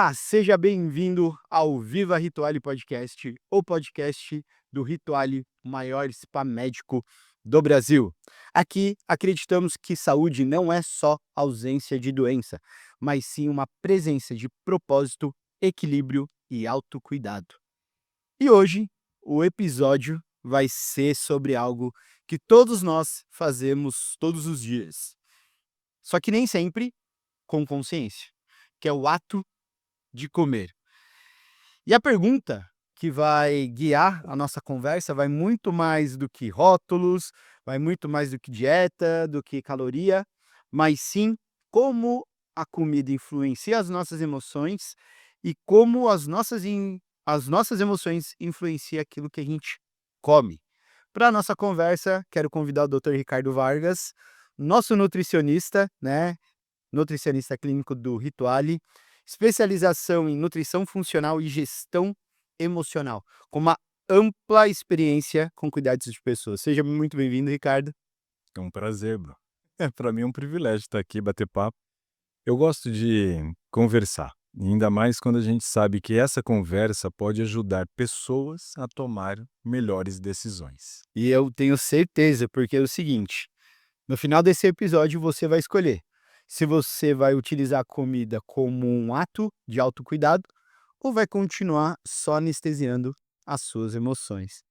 Olá, seja bem-vindo ao Viva Rituale Podcast, o podcast do Rituale, o maior spa médico do Brasil. Aqui acreditamos que saúde não é só ausência de doença, mas sim uma presença de propósito, equilíbrio e autocuidado. E hoje o episódio vai ser sobre algo que todos nós fazemos todos os dias, só que nem sempre com consciência, que é o ato de comer. E a pergunta que vai guiar a nossa conversa vai muito mais do que rótulos, vai muito mais do que dieta, do que caloria, mas sim como a comida influencia as nossas emoções e como as nossas emoções influenciam aquilo que a gente come. Para a nossa conversa, quero convidar o Dr. Ricardo Vargas, nosso nutricionista, né? Nutricionista clínico do Rituale, especialização em nutrição funcional e gestão emocional, com uma ampla experiência com cuidados de pessoas. Seja muito bem-vindo, Ricardo. É um prazer, bro. Para mim é um privilégio estar aqui, bater papo. Eu gosto de conversar, e ainda mais quando a gente sabe que essa conversa pode ajudar pessoas a tomar melhores decisões. E eu tenho certeza, porque é o seguinte, no final desse episódio você vai escolher se você vai utilizar a comida como um ato de autocuidado ou vai continuar só anestesiando as suas emoções.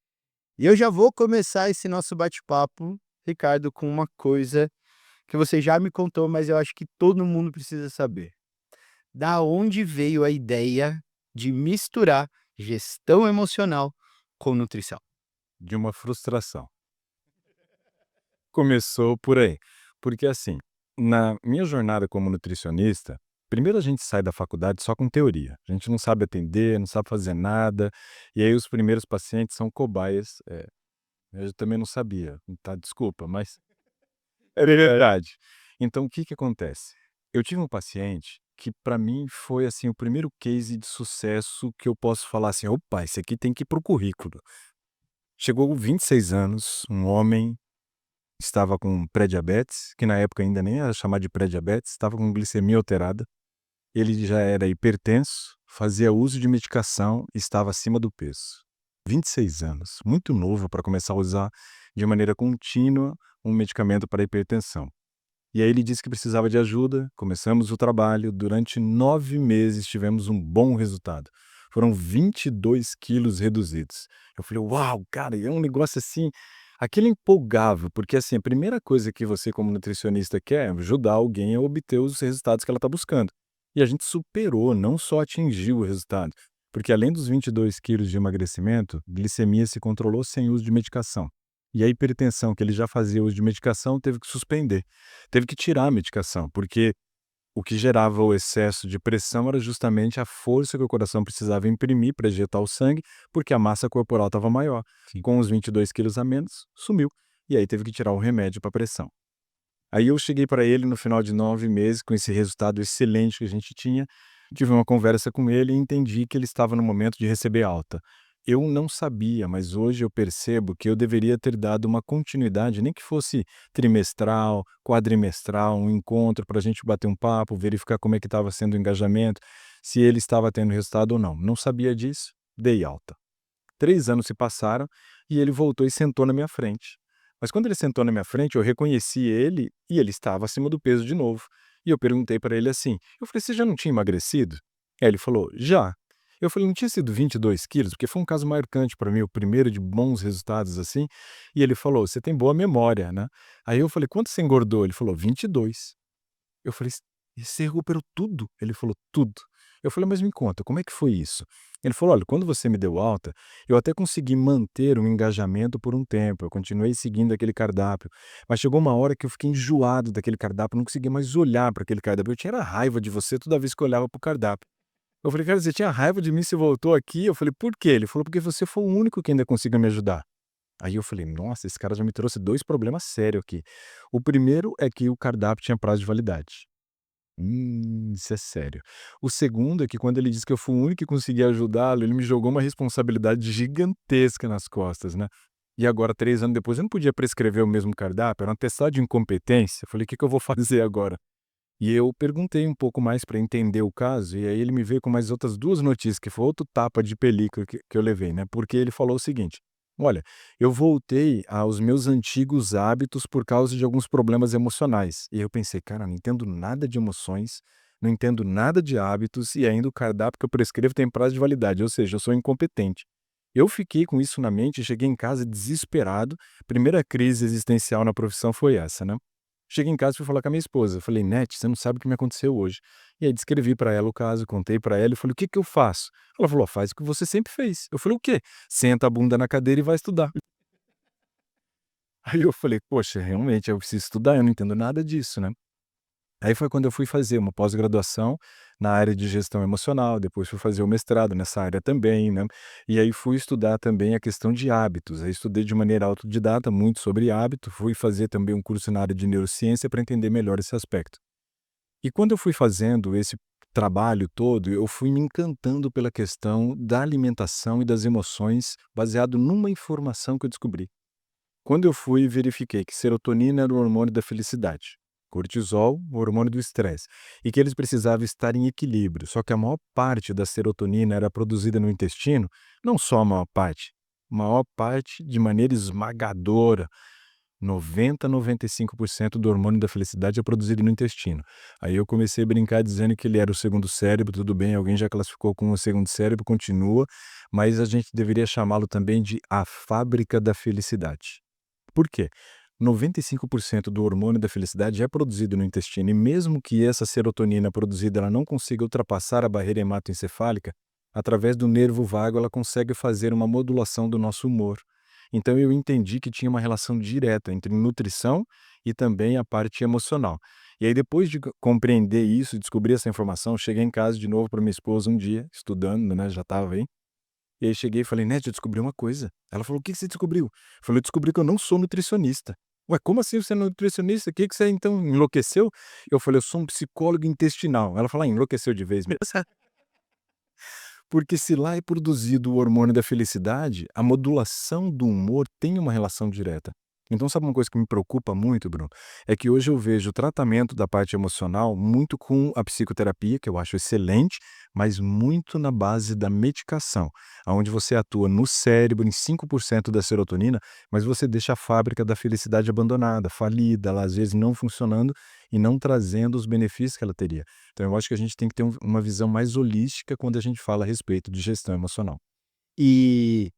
E eu já vou começar esse nosso bate-papo, Ricardo, com uma coisa que você já me contou, mas eu acho que todo mundo precisa saber. Da onde veio a ideia de misturar gestão emocional com nutrição? De uma frustração. Começou por aí. Porque assim, na minha jornada como nutricionista, primeiro a gente sai da faculdade só com teoria. A gente não sabe atender, não sabe fazer nada, e aí os primeiros pacientes são cobaias. Eu também não sabia, tá? Desculpa, mas é verdade. Então, o que que acontece? Eu tive um paciente que para mim foi, assim, o primeiro case de sucesso que eu posso falar assim: "Opa, esse aqui tem que ir para o currículo". Chegou com 26 anos, um homem, estava com pré-diabetes, que na época ainda nem era chamado de pré-diabetes, estava com glicemia alterada, ele já era hipertenso, fazia uso de medicação e estava acima do peso. 26 anos, muito novo para começar a usar de maneira contínua um medicamento para hipertensão. E aí ele disse que precisava de ajuda, começamos o trabalho, durante 9 meses tivemos um bom resultado. Foram 22 quilos reduzidos. Eu falei: "Uau, cara, é um negócio assim", aquilo empolgava, porque assim, a primeira coisa que você como nutricionista quer é ajudar alguém a obter os resultados que ela está buscando. E a gente superou, não só atingiu o resultado, porque além dos 22 quilos de emagrecimento, glicemia se controlou sem uso de medicação. E a hipertensão, que ele já fazia uso de medicação, teve que suspender. Teve que tirar a medicação, porque o que gerava o excesso de pressão era justamente a força que o coração precisava imprimir para ejetar o sangue, porque a massa corporal estava maior. Sim. Com os 22 quilos a menos, sumiu. E aí teve que tirar o remédio para pressão. Aí eu cheguei para ele no final de 9 meses, com esse resultado excelente que a gente tinha, tive uma conversa com ele e entendi que ele estava no momento de receber alta. Eu não sabia, mas hoje eu percebo que eu deveria ter dado uma continuidade, nem que fosse trimestral, quadrimestral, um encontro para a gente bater um papo, verificar como é que estava sendo o engajamento, se ele estava tendo resultado ou não. Não sabia disso, dei alta. 3 anos se passaram e ele voltou e sentou na minha frente. Mas quando ele sentou na minha frente, eu reconheci ele e ele estava acima do peso de novo. E eu perguntei para ele assim, eu falei: "Você já não tinha emagrecido?" Aí ele falou: "Já". Eu falei: "Não tinha sido 22 quilos?" Porque foi um caso marcante para mim, o primeiro de bons resultados assim. E ele falou: "Você tem boa memória, né?" Aí eu falei: "Quanto você engordou?" Ele falou: 22. Eu falei: "E você recuperou tudo?" Ele falou: "Tudo". Eu falei: "Mas me conta, como é que foi isso?" Ele falou: "Olha, quando você me deu alta, eu até consegui manter um engajamento por um tempo, eu continuei seguindo aquele cardápio, mas chegou uma hora que eu fiquei enjoado daquele cardápio, não conseguia mais olhar para aquele cardápio, eu tinha era raiva de você toda vez que eu olhava para o cardápio". Eu falei: "Cara, você tinha raiva de mim, você voltou aqui?" Eu falei: "Por quê?" Ele falou: "Porque você foi o único que ainda conseguiu me ajudar". Aí eu falei: "Nossa, esse cara já me trouxe 2 problemas sérios aqui". O primeiro é que o cardápio tinha prazo de validade. Isso é sério. O segundo é que quando ele disse que eu fui o único que consegui ajudá-lo, ele me jogou uma responsabilidade gigantesca nas costas, né. E agora 3 anos depois eu não podia prescrever o mesmo cardápio, era um atestado de incompetência, eu falei: "O que que eu vou fazer agora?". E eu perguntei um pouco mais para entender o caso, e aí ele me veio com mais outras 2 notícias, que foi outro tapa de película que eu levei, né, porque ele falou o seguinte: "Olha, eu voltei aos meus antigos hábitos por causa de alguns problemas emocionais". E eu pensei: "Cara, não entendo nada de emoções, não entendo nada de hábitos e ainda o cardápio que eu prescrevo tem prazo de validade, ou seja, eu sou incompetente". Eu fiquei com isso na mente e cheguei em casa desesperado. Primeira crise existencial na profissão foi essa, né. Cheguei em casa e fui falar com a minha esposa, falei: "Nete, você não sabe o que me aconteceu hoje". E aí descrevi pra ela o caso, contei pra ela e falei: "O que que eu faço?". Ela falou: "Faz o que você sempre fez". Eu falei: "O quê?". "Senta a bunda na cadeira e vai estudar". Aí eu falei: "Poxa, realmente eu preciso estudar, eu não entendo nada disso, né". Aí foi quando eu fui fazer uma pós-graduação na área de gestão emocional, depois fui fazer o mestrado nessa área também, né. E aí fui estudar também a questão de hábitos, aí estudei de maneira autodidata muito sobre hábito, fui fazer também um curso na área de neurociência para entender melhor esse aspecto. E quando eu fui fazendo esse trabalho todo, eu fui me encantando pela questão da alimentação e das emoções, baseado numa informação que eu descobri. Quando eu fui, verifiquei que serotonina era o hormônio da felicidade, cortisol, o hormônio do estresse, e que eles precisavam estar em equilíbrio. Só que a maior parte da serotonina era produzida no intestino, não só a maior parte de maneira esmagadora. 90 a 95% do hormônio da felicidade é produzido no intestino. Aí eu comecei a brincar dizendo que ele era o segundo cérebro, tudo bem, alguém já classificou como o segundo cérebro, continua, mas a gente deveria chamá-lo também de a fábrica da felicidade. Por quê? 95% do hormônio da felicidade é produzido no intestino e mesmo que essa serotonina produzida ela não consiga ultrapassar a barreira hematoencefálica, através do nervo vago ela consegue fazer uma modulação do nosso humor. Então eu entendi que tinha uma relação direta entre nutrição e também a parte emocional. E aí depois de compreender isso, descobrir essa informação, cheguei em casa de novo para minha esposa um dia, estudando, né, já estava aí, e aí cheguei e falei: "Nete, eu descobri uma coisa". Ela falou: "O que que você descobriu?". Eu falei: "Eu descobri que eu não sou nutricionista". "Ué, como assim você não é nutricionista? O que que você então enlouqueceu?". Eu falei: "Eu sou um psicólogo intestinal". Ela falou: "Ah, enlouqueceu de vez mesmo". Porque se lá é produzido o hormônio da felicidade, a modulação do humor tem uma relação direta. Então, sabe uma coisa que me preocupa muito, Bruno? É que hoje eu vejo o tratamento da parte emocional muito com a psicoterapia, que eu acho excelente, mas muito na base da medicação, onde você atua no cérebro em 5% da serotonina, mas você deixa a fábrica da felicidade abandonada, falida, ela às vezes não funcionando e não trazendo os benefícios que ela teria. Então eu acho que a gente tem que ter uma visão mais holística quando a gente fala a respeito de gestão emocional. E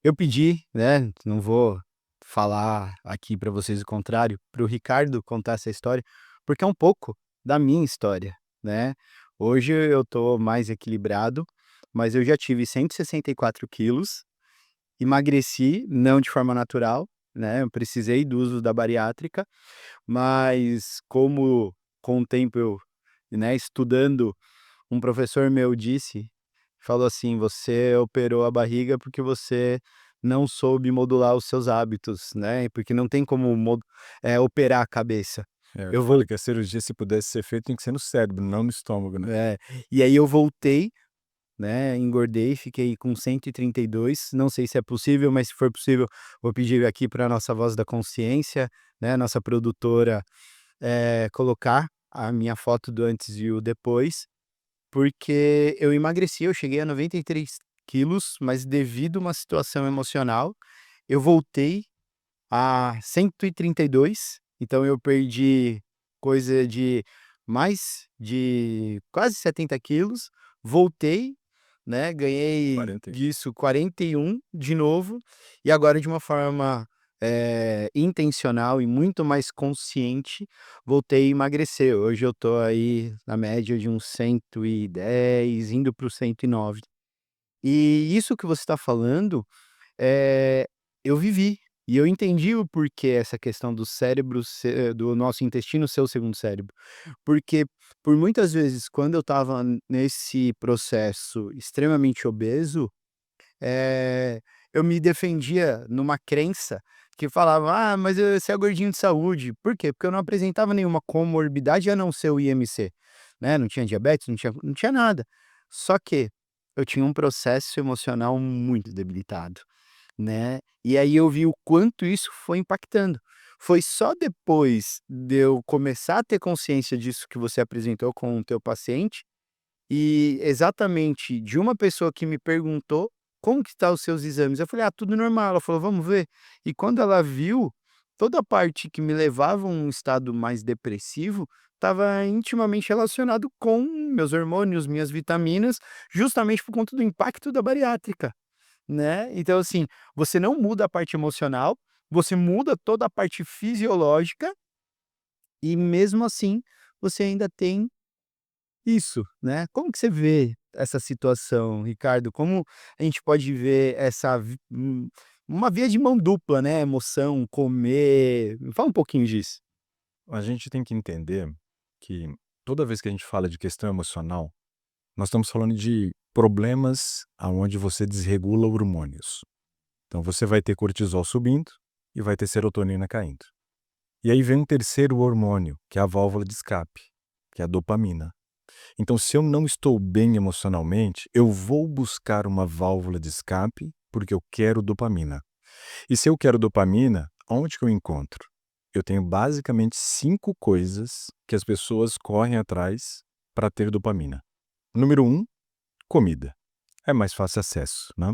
eu pedi, né, não vou falar aqui para vocês o contrário, para o Ricardo contar essa história, porque é um pouco da minha história, né. Hoje eu tô mais equilibrado, mas eu já tive 164 quilos, emagreci, não de forma natural, né, eu precisei do uso da bariátrica, mas como com o tempo eu, né, estudando, um professor meu falou assim: "Você operou a barriga porque você não soube modular os seus hábitos, né, porque não tem como operar a cabeça". É, eu Eu falo vou que a cirurgia, se pudesse ser feita, tem que ser no cérebro, não no estômago, né. e aí eu voltei, né, engordei, fiquei com 132, não sei se é possível, mas se for possível, vou pedir aqui pra nossa voz da consciência, né, nossa produtora, colocar a minha foto do antes e o depois. Porque eu emagreci, eu cheguei a 93 quilos, mas devido a uma situação emocional, eu voltei a 132, então eu perdi coisa de mais de quase 70 quilos, voltei, né, ganhei 40. disso 41 de novo, e agora de uma forma, intencional e muito mais consciente, voltei a emagrecer. Hoje eu tô aí na média de uns 110, indo para o 109. E isso que você está falando eh, eu vivi, e eu entendi o porquê essa questão do cérebro ser do nosso intestino ser o segundo cérebro. Porque por muitas vezes quando eu estava nesse processo extremamente obeso, eh, eu me defendia numa crença que falava: "Ah, mas você é gordinho de saúde". Por quê? Porque eu não apresentava nenhuma comorbidade a não ser o IMC, né, não tinha diabetes, não tinha nada. Só que eu tinha um processo emocional muito debilitado. Né, e aí eu vi o quanto isso foi impactando. Foi só depois de eu começar a ter consciência disso que você apresentou com o teu paciente, e exatamente de uma pessoa que me perguntou: "Como que tá os seus exames?" Eu falei: "Ah, tudo normal". Ela falou: "Vamos ver?". E quando ela viu, toda a parte que me levava a um estado mais depressivo, estava intimamente relacionado com meus hormônios, minhas vitaminas, justamente por conta do impacto da bariátrica, né. Então assim, você não muda a parte emocional, você muda toda a parte fisiológica, e mesmo assim, você ainda tem isso, né. Como que você vê essa situação, Ricardo? Como a gente pode ver uma via de mão dupla, né, emoção, comer, fala um pouquinho disso. A gente tem que entender que toda vez que a gente fala de questão emocional, nós estamos falando de problemas aonde você desregula hormônios. Então você vai ter cortisol subindo e vai ter serotonina caindo. E aí vem um terceiro hormônio, que é a válvula de escape, que é a dopamina. Então, se eu não estou bem emocionalmente, eu vou buscar uma válvula de escape porque eu quero dopamina. E se eu quero dopamina, onde que eu encontro? Eu tenho basicamente 5 coisas que as pessoas correm atrás para ter dopamina. Número um, comida. É mais fácil acesso, né.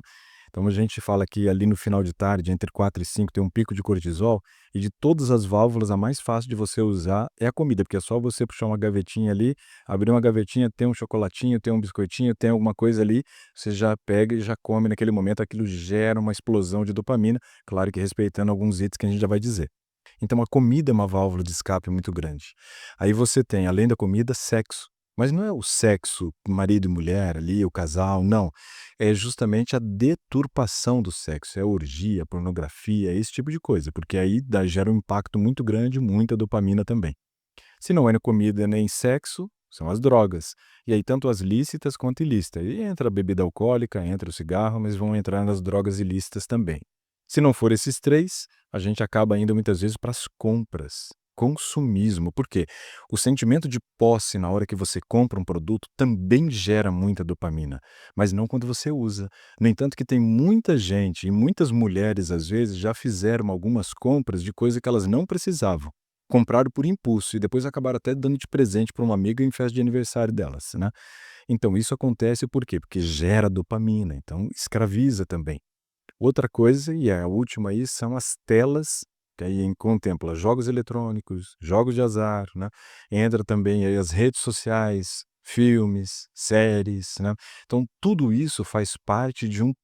Então a gente fala que ali no final de tarde, entre 4 e 5 tem um pico de cortisol, e de todas as válvulas, a mais fácil de você usar é a comida, porque é só você puxar uma gavetinha ali, abrir uma gavetinha, tem um chocolatinho, tem um biscoitinho, tem alguma coisa ali, você já pega e já come naquele momento, aquilo gera uma explosão de dopamina, claro que respeitando alguns itens que a gente já vai dizer. Então a comida é uma válvula de escape muito grande. Aí você tem, além da comida, sexo. Mas não é o sexo marido e mulher ali, o casal, não. É justamente a deturpação do sexo, é a orgia, pornografia, esse tipo de coisa, porque aí gera um impacto muito grande, muita dopamina também. Se não é na comida nem sexo, são as drogas. E aí tanto as lícitas quanto ilícitas. E entra a bebida alcoólica, entra o cigarro, mas vão entrar nas drogas ilícitas também. Se não for esses três, a gente acaba indo muitas vezes para as compras. Consumismo. Por quê? O sentimento de posse na hora que você compra um produto também gera muita dopamina, mas não quando você usa. No entanto, que tem muita gente e muitas mulheres, às vezes, já fizeram algumas compras de coisa que elas não precisavam. Compraram por impulso e depois acabaram até dando de presente para uma amiga em festa de aniversário delas, né. Então isso acontece por quê? Porque gera dopamina, então escraviza também. Outra coisa, e é a última aí, são as telas, que aí contempla jogos eletrônicos, jogos de azar, né, entra também aí as redes sociais, filmes, séries, né. Então tudo isso faz parte de um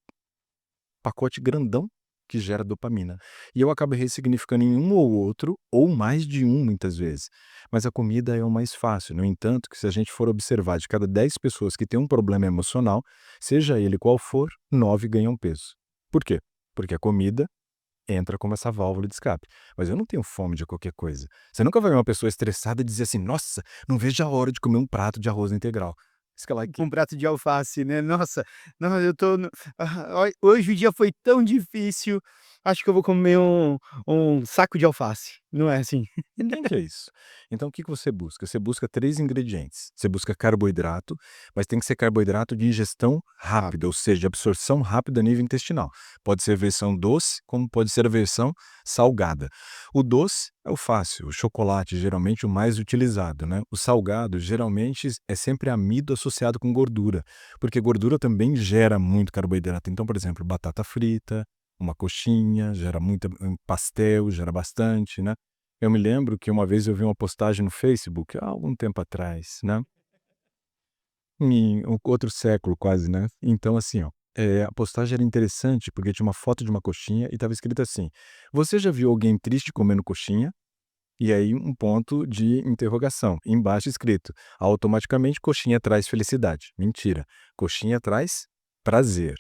pacote grandão que gera dopamina. E eu acabo ressignificando em um ou outro, ou mais de um muitas vezes. Mas a comida é o mais fácil. No entanto, que se a gente for observar de cada 10 pessoas que têm um problema emocional, seja ele qual for, 9 ganham peso. Por quê? Porque a comida entra como essa válvula de escape. Mas eu não tenho fome de qualquer coisa. Você nunca vai ver uma pessoa estressada e dizer assim: "Nossa, não vejo a hora de comer um prato de arroz integral". Isso que ela Com um prato de alface, né. Nossa, não, eu tô no hoje o dia foi tão difícil, acho que eu vou comer um saco de alface, não é assim? Quem que é isso? Então o que que você busca? Você busca 3 ingredientes. Você busca carboidrato, mas tem que ser carboidrato de ingestão rápida, ou Rápido. seja, absorção rápida a nível intestinal. Pode ser a versão doce, como pode ser a versão salgada. O doce é o fácil, o chocolate geralmente o mais utilizado, né? O salgado geralmente é sempre amido associado com gordura, porque gordura também gera muito carboidrato. Então, por exemplo, batata frita, uma coxinha, gera muito, pastel, gera bastante, né? Eu me lembro que uma vez eu vi uma postagem no Facebook, há algum tempo atrás, né, em um outro século quase, né. Então assim, ó, a postagem era interessante, porque tinha uma foto de uma coxinha e estava escrito assim: "Você já viu alguém triste comendo coxinha?" E aí um ponto de interrogação, embaixo escrito: "Automaticamente coxinha traz felicidade". Mentira, coxinha traz prazer,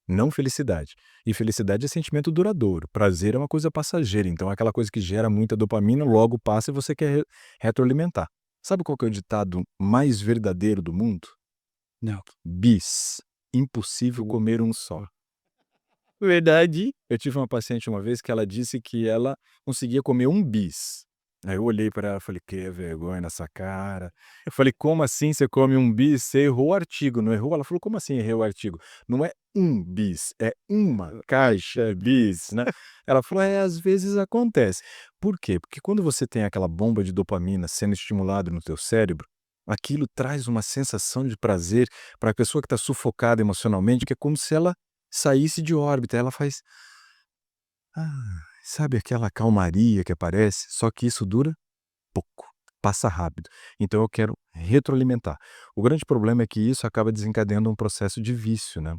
não felicidade. E felicidade é sentimento duradouro, prazer é uma coisa passageira, então é aquela coisa que gera muita dopamina, logo passa e você quer retroalimentar. Sabe qual que é o ditado mais verdadeiro do mundo? Não. Bis, impossível Uau. comer um só. Verdade. Eu tive uma paciente uma vez que ela disse que ela conseguia comer um bis. Aí eu olhei para ela e falei: "Que vergonha nessa cara". Eu falei: "Como assim você come um bis? Você errou o artigo, não errou?" Ela falou: "Como assim errei o artigo? Não é um bis, é uma caixa bis, né". Ela falou: "É, às vezes acontece". Por quê? Porque quando você tem aquela bomba de dopamina sendo estimulado no teu cérebro, aquilo traz uma sensação de prazer para a pessoa que está sufocada emocionalmente, que é como se ela saísse de órbita. Ela faz: "Ah", sabe aquela calmaria que aparece? Só que isso dura pouco, passa rápido. Então eu quero retroalimentar. O grande problema é que isso acaba desencadeando um processo de vício, né.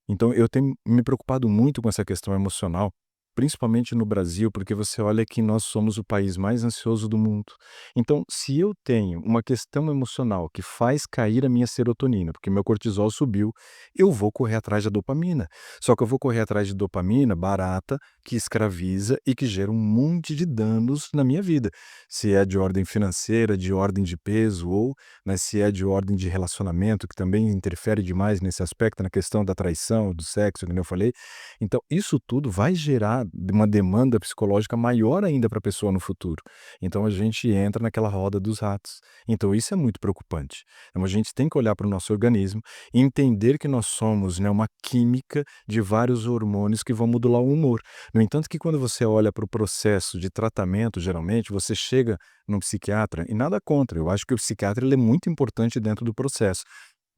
Então eu tenho me preocupado muito com essa questão emocional, principalmente no Brasil, porque você olha que nós somos o país mais ansioso do mundo. Então, se eu tenho uma questão emocional que faz cair a minha serotonina, porque meu cortisol subiu, eu vou correr atrás da dopamina. Só que eu vou correr atrás de dopamina barata, que escraviza e que gera um monte de danos na minha vida. Se é de ordem financeira, de ordem de peso ou, né, se é de ordem de relacionamento, que também interfere demais nesse aspecto, na questão da traição, do sexo, que nem eu falei. Então, isso tudo vai gerar uma demanda psicológica maior ainda para a pessoa no futuro. Então, a gente entra naquela roda dos ratos. Então, isso é muito preocupante. Então, a gente tem que olhar para o nosso organismo e entender que nós somos, né, uma química de vários hormônios que vão modular o humor. No entanto que quando você olha para o processo de tratamento, geralmente, você chega num psiquiatra e nada contra, eu acho que o psiquiatra ele é muito importante dentro do processo.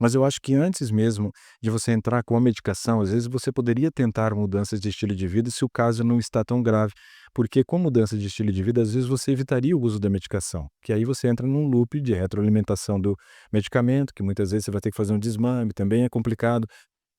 Mas eu acho que antes mesmo de você entrar com a medicação, às vezes você poderia tentar mudanças de estilo de vida se o caso não está tão grave, porque com mudança de estilo de vida, às vezes você evitaria o uso da medicação, que aí você entra num loop de retroalimentação do medicamento, que muitas vezes você vai ter que fazer um desmame, também é complicado.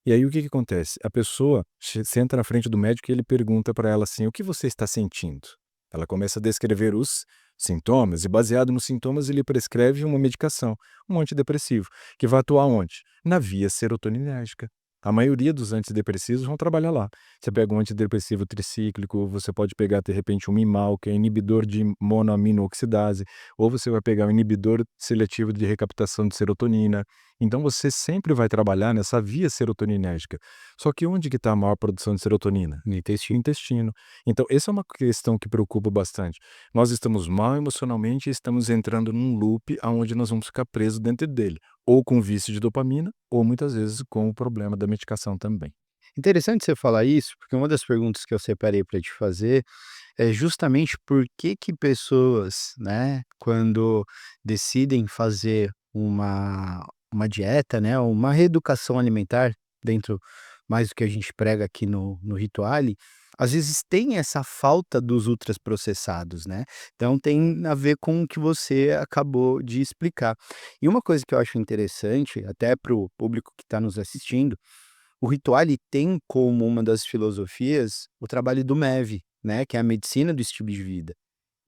E aí o que que acontece? A pessoa senta na frente do médico e ele pergunta para ela assim: "O que você está sentindo?". Ela começa a descrever os sintomas e baseado nos sintomas ele prescreve uma medicação, um antidepressivo, que vai atuar onde? Na via serotoninérgica. A maioria dos antidepressivos vão trabalhar lá. Você pega um antidepressivo tricíclico, você pode pegar de repente um Mimal, que é inibidor de monoaminoxidase, ou você vai pegar um inibidor seletivo de recaptação de serotonina. Então você sempre vai trabalhar nessa via serotoninérgica. Só que onde que está a maior produção de serotonina? No No intestino. intestino. Então essa é uma questão que preocupa bastante. Nós estamos mal emocionalmente e estamos entrando num loop aonde nós vamos ficar presos dentro dele, ou com vício de dopamina, ou muitas vezes com o problema da medicação também. Interessante você falar isso, porque uma das perguntas que eu separei para te fazer é justamente por que que pessoas, né, quando decidem fazer uma dieta, né, uma reeducação alimentar dentro mais do que a gente prega aqui no Rituale, às vezes tem essa falta dos ultraprocessados, né. Então tem a ver com o que você acabou de explicar. E uma coisa que eu acho interessante, até para o público que está nos assistindo, o Rituale tem como uma das filosofias o trabalho do MEV, né, que é a medicina do estilo de vida.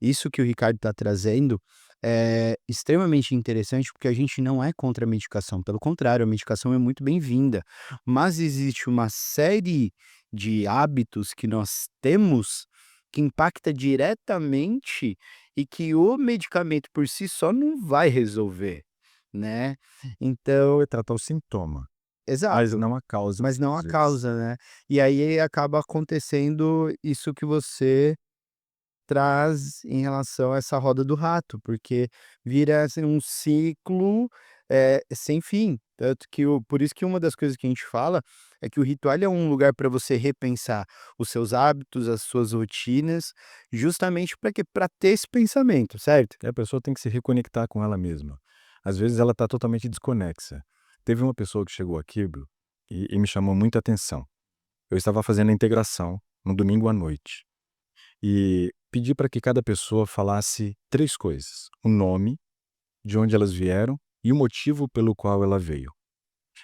Isso que o Ricardo está trazendo é extremamente interessante, porque a gente não é contra a medicação, pelo contrário, a medicação é muito bem-vinda, mas existe uma série de hábitos que nós temos que impacta diretamente e que o medicamento por si só não vai resolver, né. Então Vai tratar o sintoma, mas exato. não a causa Mas não muitas a vezes. causa, né. E aí acaba acontecendo isso que você traz em relação a essa roda do rato, porque vira, assim, um ciclo, sem fim. Tanto que o por isso que uma das coisas que a gente fala é que o ritual é um lugar para você repensar os seus hábitos, as suas rotinas, justamente para quê? Pra ter esse pensamento, certo? E a pessoa tem que se reconectar com ela mesma. Às vezes ela está totalmente desconexa. Teve uma pessoa que chegou aqui, Bru, e me chamou muita atenção. Eu estava fazendo a integração no domingo à noite e pedi para que cada pessoa falasse 3 coisas: o nome, de onde elas vieram e o motivo pelo qual ela veio.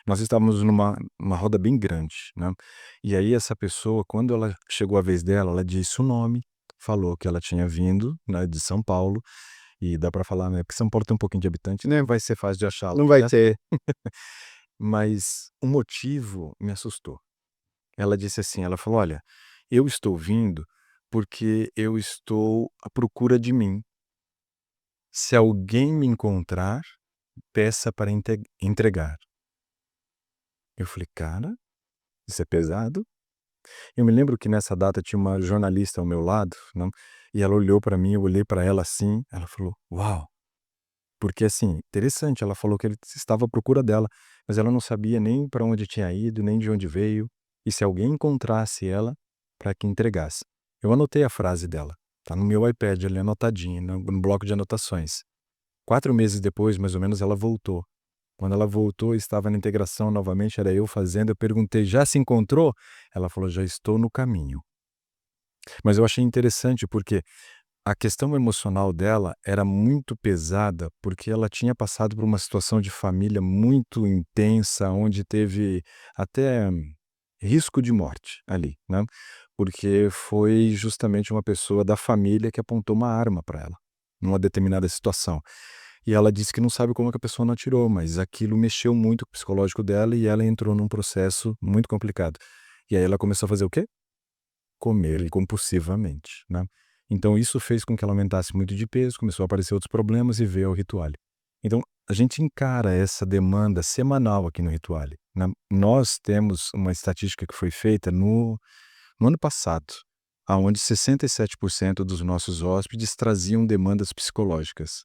Nós estávamos numa roda bem grande, né, e aí essa pessoa, quando ela chegou a vez dela, ela disse o nome, falou que ela tinha vindo, né, de São Paulo, e dá para falar, né, porque São Paulo tem um pouquinho de habitante, né, vai ser fácil de achá-la, Não vai né, ter. mas o motivo me assustou. Ela disse assim, ela falou: "Olha, eu estou vindo porque eu estou à procura de mim. Se alguém me encontrar, peça para entregar". Eu falei: "Cara, isso é pesado". Eu me lembro que nessa data tinha uma jornalista ao meu lado, né, E ela olhou para mim, eu olhei para ela assim, ela falou: "Uau!". Porque, assim, interessante, ela falou que ele estava à procura dela, mas ela não sabia nem para onde tinha ido, nem de onde veio, e se alguém encontrasse ela, para que entregasse. Eu anotei a frase dela, tá no meu iPad ali anotadinho, no bloco de anotações. 4 meses depois, mais ou menos, ela voltou. Quando ela voltou, estava na integração novamente, era eu fazendo, eu perguntei: "Já se encontrou?". Ela falou: "Já estou no caminho". Mas eu achei interessante porque a questão emocional dela era muito pesada, porque ela tinha passado por uma situação de família muito intensa, onde teve até risco de morte ali, né, porque foi justamente uma pessoa da família que apontou uma arma para ela, numa determinada situação. E ela disse que não sabe como é que a pessoa não atirou, mas aquilo mexeu muito com o psicológico dela e ela entrou num processo muito complicado. E aí ela começou a fazer o quê? Comer compulsivamente, né. Então isso fez com que ela aumentasse muito de peso, começou a aparecer outros problemas e veio ao Rituale. Então a gente encara essa demanda semanal aqui no Rituale, né. Nós temos uma estatística que foi feita no ano passado, aonde 67% dos nossos hóspedes traziam demandas psicológicas.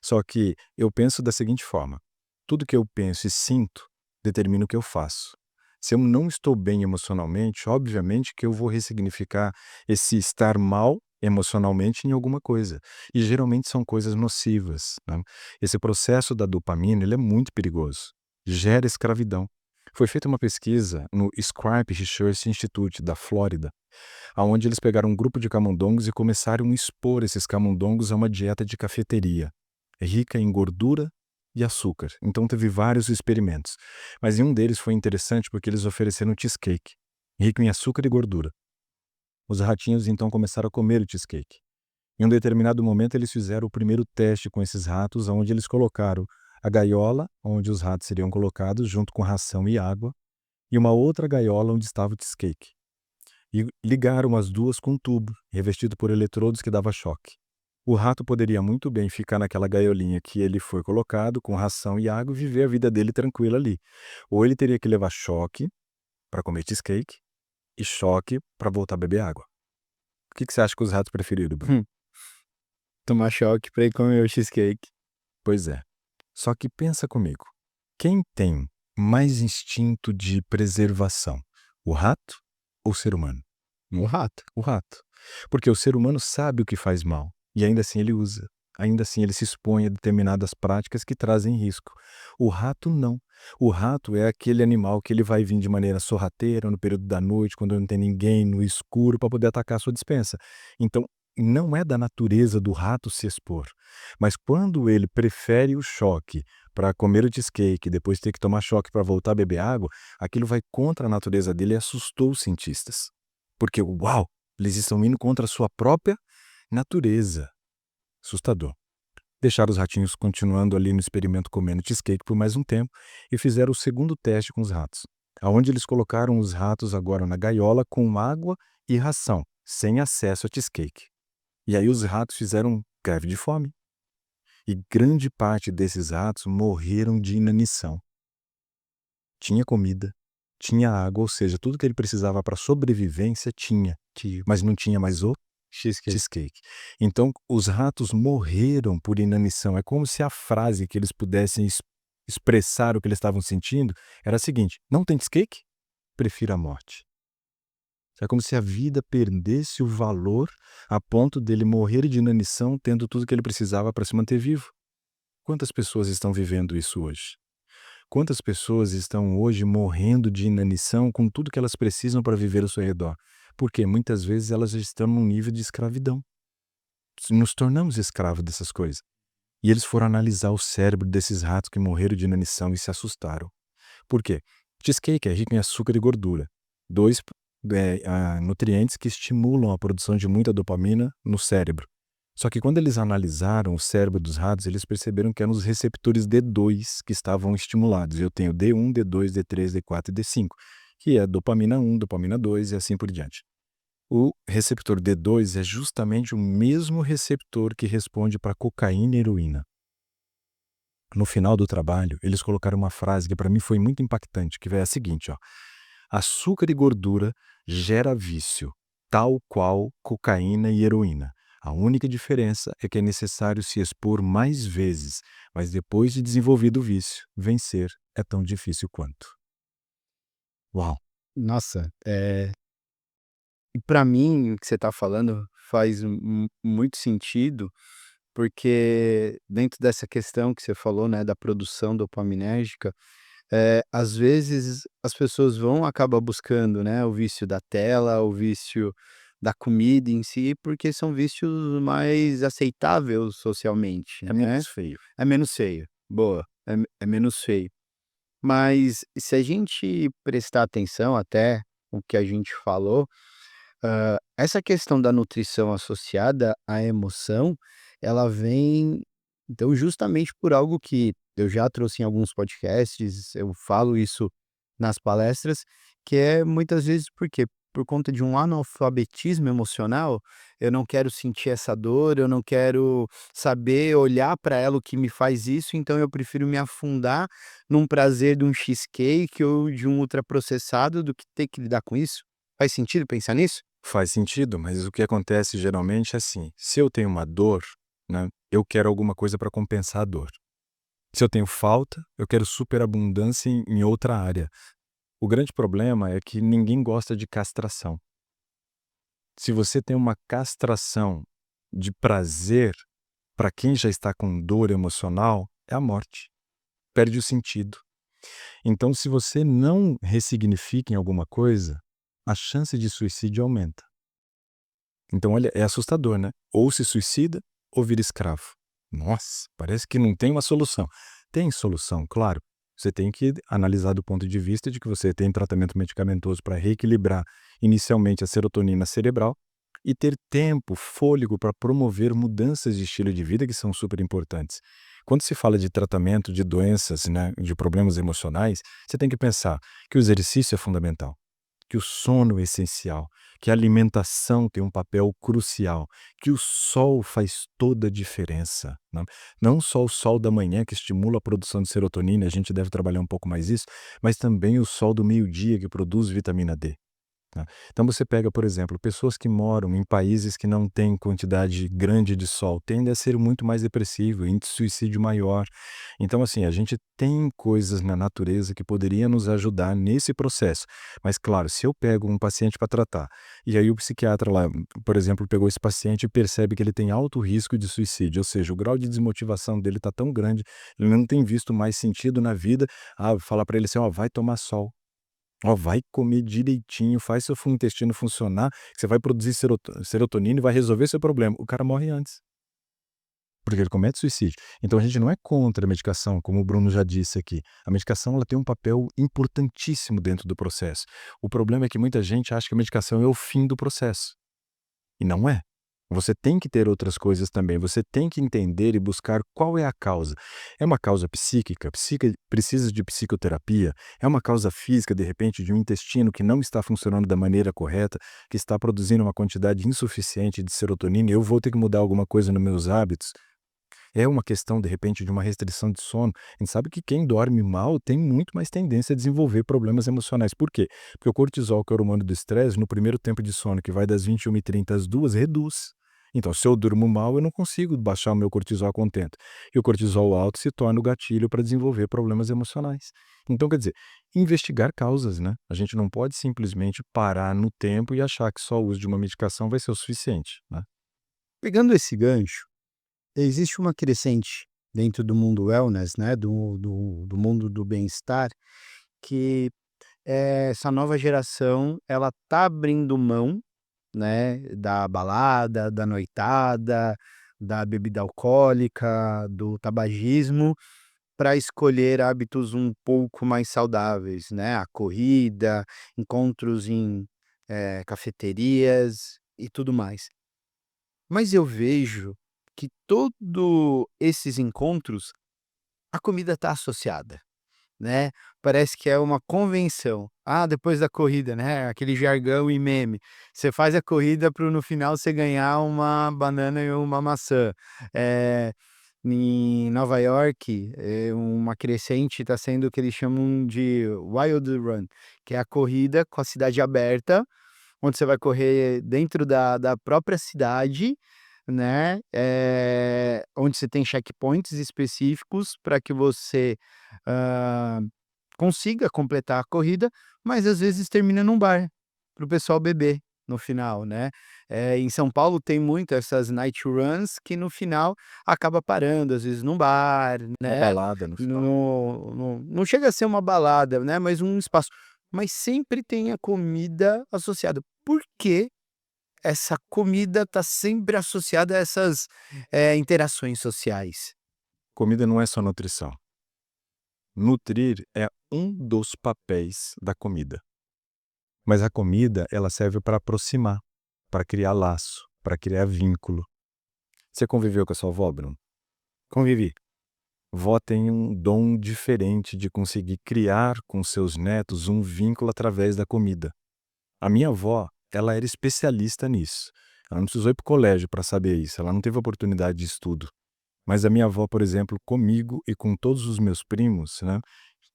Só que eu penso da seguinte forma: tudo que eu penso e sinto determina o que eu faço. Se eu não estou bem emocionalmente, obviamente que eu vou ressignificar esse estar mal emocionalmente em alguma coisa. E geralmente são coisas nocivas, né? Esse processo da dopamina, ele é muito perigoso. Gera escravidão. Foi feita uma pesquisa no Scribe Research Institute da Flórida, onde eles pegaram um grupo de camundongos e começaram a expor esses camundongos a uma dieta de cafeteria rica em gordura e açúcar. Então teve vários experimentos. Mas em um deles foi interessante porque eles ofereceram cheesecake, rico em açúcar e gordura. Os ratinhos então começaram a comer o cheesecake. Em um determinado momento eles fizeram o primeiro teste com esses ratos, onde eles colocaram a gaiola onde os ratos seriam colocados junto com ração e água, e uma outra gaiola onde estava o cheesecake. E ligaram as duas com um tubo, revestido por eletrodos que dava choque. O rato poderia muito bem ficar naquela gaiolinha que ele foi colocado, com ração e água, e viver a vida dele tranquila ali. Ou ele teria que levar choque para comer cheesecake e choque para voltar a beber água. O que você acha que os ratos preferiram, Bruno? Hum, tomar choque pra ir comer o cheesecake. Pois é. Só que pensa comigo. Quem tem mais instinto de preservação? O rato ou o ser humano? O rato. O rato. Porque o ser humano sabe o que faz mal e ainda assim ele usa. Ainda assim ele se expõe a determinadas práticas que trazem risco. O rato não. O rato é aquele animal que ele vai vir de maneira sorrateira no período da noite, quando não tem ninguém, no escuro, para poder atacar a sua despensa. Então, não é da natureza do rato se expor. Mas quando ele prefere o choque para comer o cheesecake e depois ter que tomar choque para voltar a beber água, aquilo vai contra a natureza dele e assustou os cientistas. Porque, uau, eles estão indo contra a sua própria natureza. Assustador. Deixaram os ratinhos continuando ali no experimento comendo cheesecake por mais um tempo e fizeram o segundo teste com os ratos, aonde eles colocaram os ratos agora na gaiola com água e ração, sem acesso a cheesecake. E aí os ratos fizeram greve de fome. E grande parte desses ratos morreram de inanição. Tinha comida, tinha água, ou seja, tudo que ele precisava para sobrevivência tinha, mas não tinha mais o Cheesecake. cheesecake. Então, os ratos morreram por inanição. É como se a frase que eles pudessem expressar o que eles estavam sentindo era a seguinte: não tem cheesecake? Prefiro a morte. É como se a vida perdesse o valor a ponto dele morrer de inanição, tendo tudo que ele precisava para se manter vivo. Quantas pessoas estão vivendo isso hoje? Quantas pessoas estão hoje morrendo de inanição com tudo que elas precisam para viver ao seu redor? Porque muitas vezes elas já estão num nível de escravidão. Nos tornamos escravos dessas coisas. E eles foram analisar o cérebro desses ratos que morreram de inanição e se assustaram. Por quê? Cheesecake é rico em açúcar e gordura. Dois nutrientes que estimulam a produção de muita dopamina no cérebro. Só que quando eles analisaram o cérebro dos ratos, eles perceberam que eram os receptores D2 que estavam estimulados. Eu tenho D1, D2, D3, D4 e D5, que é dopamina 1, dopamina 2 e assim por diante. O receptor D2 é justamente o mesmo receptor que responde para cocaína e heroína. No final do trabalho, eles colocaram uma frase que para mim foi muito impactante, que é a seguinte, ó: açúcar e gordura gera vício, tal qual cocaína e heroína. A única diferença é que é necessário se expor mais vezes, mas depois de desenvolvido o vício, vencer é tão difícil quanto. Uau! Nossa, e para mim o que você está falando faz muito sentido, porque dentro dessa questão que você falou, né, da produção dopaminérgica, às vezes as pessoas vão acabar buscando, né, o vício da tela, o vício da comida em si, porque são vícios mais aceitáveis socialmente, É né. menos feio. É menos feio, boa, é menos feio. Mas se a gente prestar atenção até o que a gente falou, essa questão da nutrição associada à emoção, ela vem, então, justamente por algo que eu já trouxe em alguns podcasts, eu falo isso nas palestras, que é muitas vezes porque por conta de um analfabetismo emocional, eu não quero sentir essa dor, eu não quero saber olhar para ela o que me faz isso, então eu prefiro me afundar num prazer de um cheesecake ou de um ultraprocessado do que ter que lidar com isso. Faz sentido pensar nisso? Faz sentido, mas o que acontece geralmente é assim: se eu tenho uma dor, né, eu quero alguma coisa para compensar a dor. Se eu tenho falta, eu quero superabundância em outra área. O grande problema é que ninguém gosta de castração. Se você tem uma castração de prazer, para quem já está com dor emocional, é a morte. Perde o sentido. Então, se você não ressignifica em alguma coisa, a chance de suicídio aumenta. Então, olha, é assustador, né? Ou se suicida ou vira escravo. Nossa, parece que não tem uma solução. Tem solução, claro. Você tem que analisar do ponto de vista de que você tem tratamento medicamentoso para reequilibrar inicialmente a serotonina cerebral e ter tempo, fôlego para promover mudanças de estilo de vida que são super importantes. Quando se fala de tratamento de doenças, né, de problemas emocionais, você tem que pensar que o exercício é fundamental, que o sono é essencial, que a alimentação tem um papel crucial, que o sol faz toda a diferença, né. Não só o sol da manhã que estimula a produção de serotonina, a gente deve trabalhar um pouco mais isso, mas também o sol do meio-dia que produz vitamina D. Tá. Então você pega, por exemplo, pessoas que moram em países que não têm quantidade grande de sol, tendem a ser muito mais depressivo, índice de suicídio maior. Então, assim, a gente tem coisas na natureza que poderiam nos ajudar nesse processo. Mas, claro, se eu pego um paciente para tratar, e aí o psiquiatra lá, por exemplo, pegou esse paciente e percebe que ele tem alto risco de suicídio, ou seja, o grau de desmotivação dele está tão grande, ele não tem visto mais sentido na vida, fala para ele assim, ó, vai tomar sol. Ó, vai comer direitinho, faz seu intestino funcionar, que você vai produzir serotonina e vai resolver seu problema. O cara morre antes, porque ele comete suicídio. Então a gente não é contra a medicação, como o Bruno já disse aqui. A medicação ela tem um papel importantíssimo dentro do processo. O problema é que muita gente acha que a medicação é o fim do processo. E não é. Você tem que ter outras coisas também, você tem que entender e buscar qual é a causa. É uma causa psíquica? Precisa de psicoterapia? É uma causa física, de repente, de um intestino que não está funcionando da maneira correta, que está produzindo uma quantidade insuficiente de serotonina e eu vou ter que mudar alguma coisa nos meus hábitos? É uma questão, de repente, de uma restrição de sono. A gente sabe que quem dorme mal tem muito mais tendência a desenvolver problemas emocionais. Por quê? Porque o cortisol, que é o hormônio do estresse, no primeiro tempo de sono, que vai das 21h30 às 2h, reduz. Então, se eu durmo mal, eu não consigo baixar o meu cortisol a contento. E o cortisol alto se torna o gatilho para desenvolver problemas emocionais. Então, quer dizer, investigar causas, né? A gente não pode simplesmente parar no tempo e achar que só o uso de uma medicação vai ser o suficiente, né? Pegando esse gancho, existe uma crescente dentro do mundo wellness, né, do mundo do bem-estar, que essa nova geração, ela tá abrindo mão, né, da balada, da noitada, da bebida alcoólica, do tabagismo, para escolher hábitos um pouco mais saudáveis, né, a corrida, encontros em, cafeterias e tudo mais. Mas eu vejo que todo esses encontros, a comida está associada, né, parece que é uma convenção. Ah, depois da corrida, né, aquele jargão e meme, você faz a corrida para no final você ganhar uma banana e uma maçã. Em Nova York, uma crescente está sendo o que eles chamam de Wild Run, que é a corrida com a cidade aberta, onde você vai correr dentro da própria cidade, né, onde você tem checkpoints específicos para que você, hã, consiga completar a corrida, mas às vezes termina num bar, para o pessoal beber no final, né. Em São Paulo tem muito essas night runs que no final acaba parando, às vezes num bar, Uma né, balada no final. não chega a ser uma balada, né, mas um espaço, mas sempre tem a comida associada. Por que essa comida está sempre associada a essas, interações sociais? Comida não é só nutrição. Nutrir é um dos papéis da comida. Mas a comida, ela serve para aproximar, para criar laço, para criar vínculo. Você conviveu com a sua avó, Bruno? Convivi. Vó tem um dom diferente de conseguir criar com seus netos um vínculo através da comida. A minha avó, ela era especialista nisso. Ela não precisou ir para o colégio para saber isso, ela não teve oportunidade de estudo. Mas a minha avó, por exemplo, comigo e com todos os meus primos, né,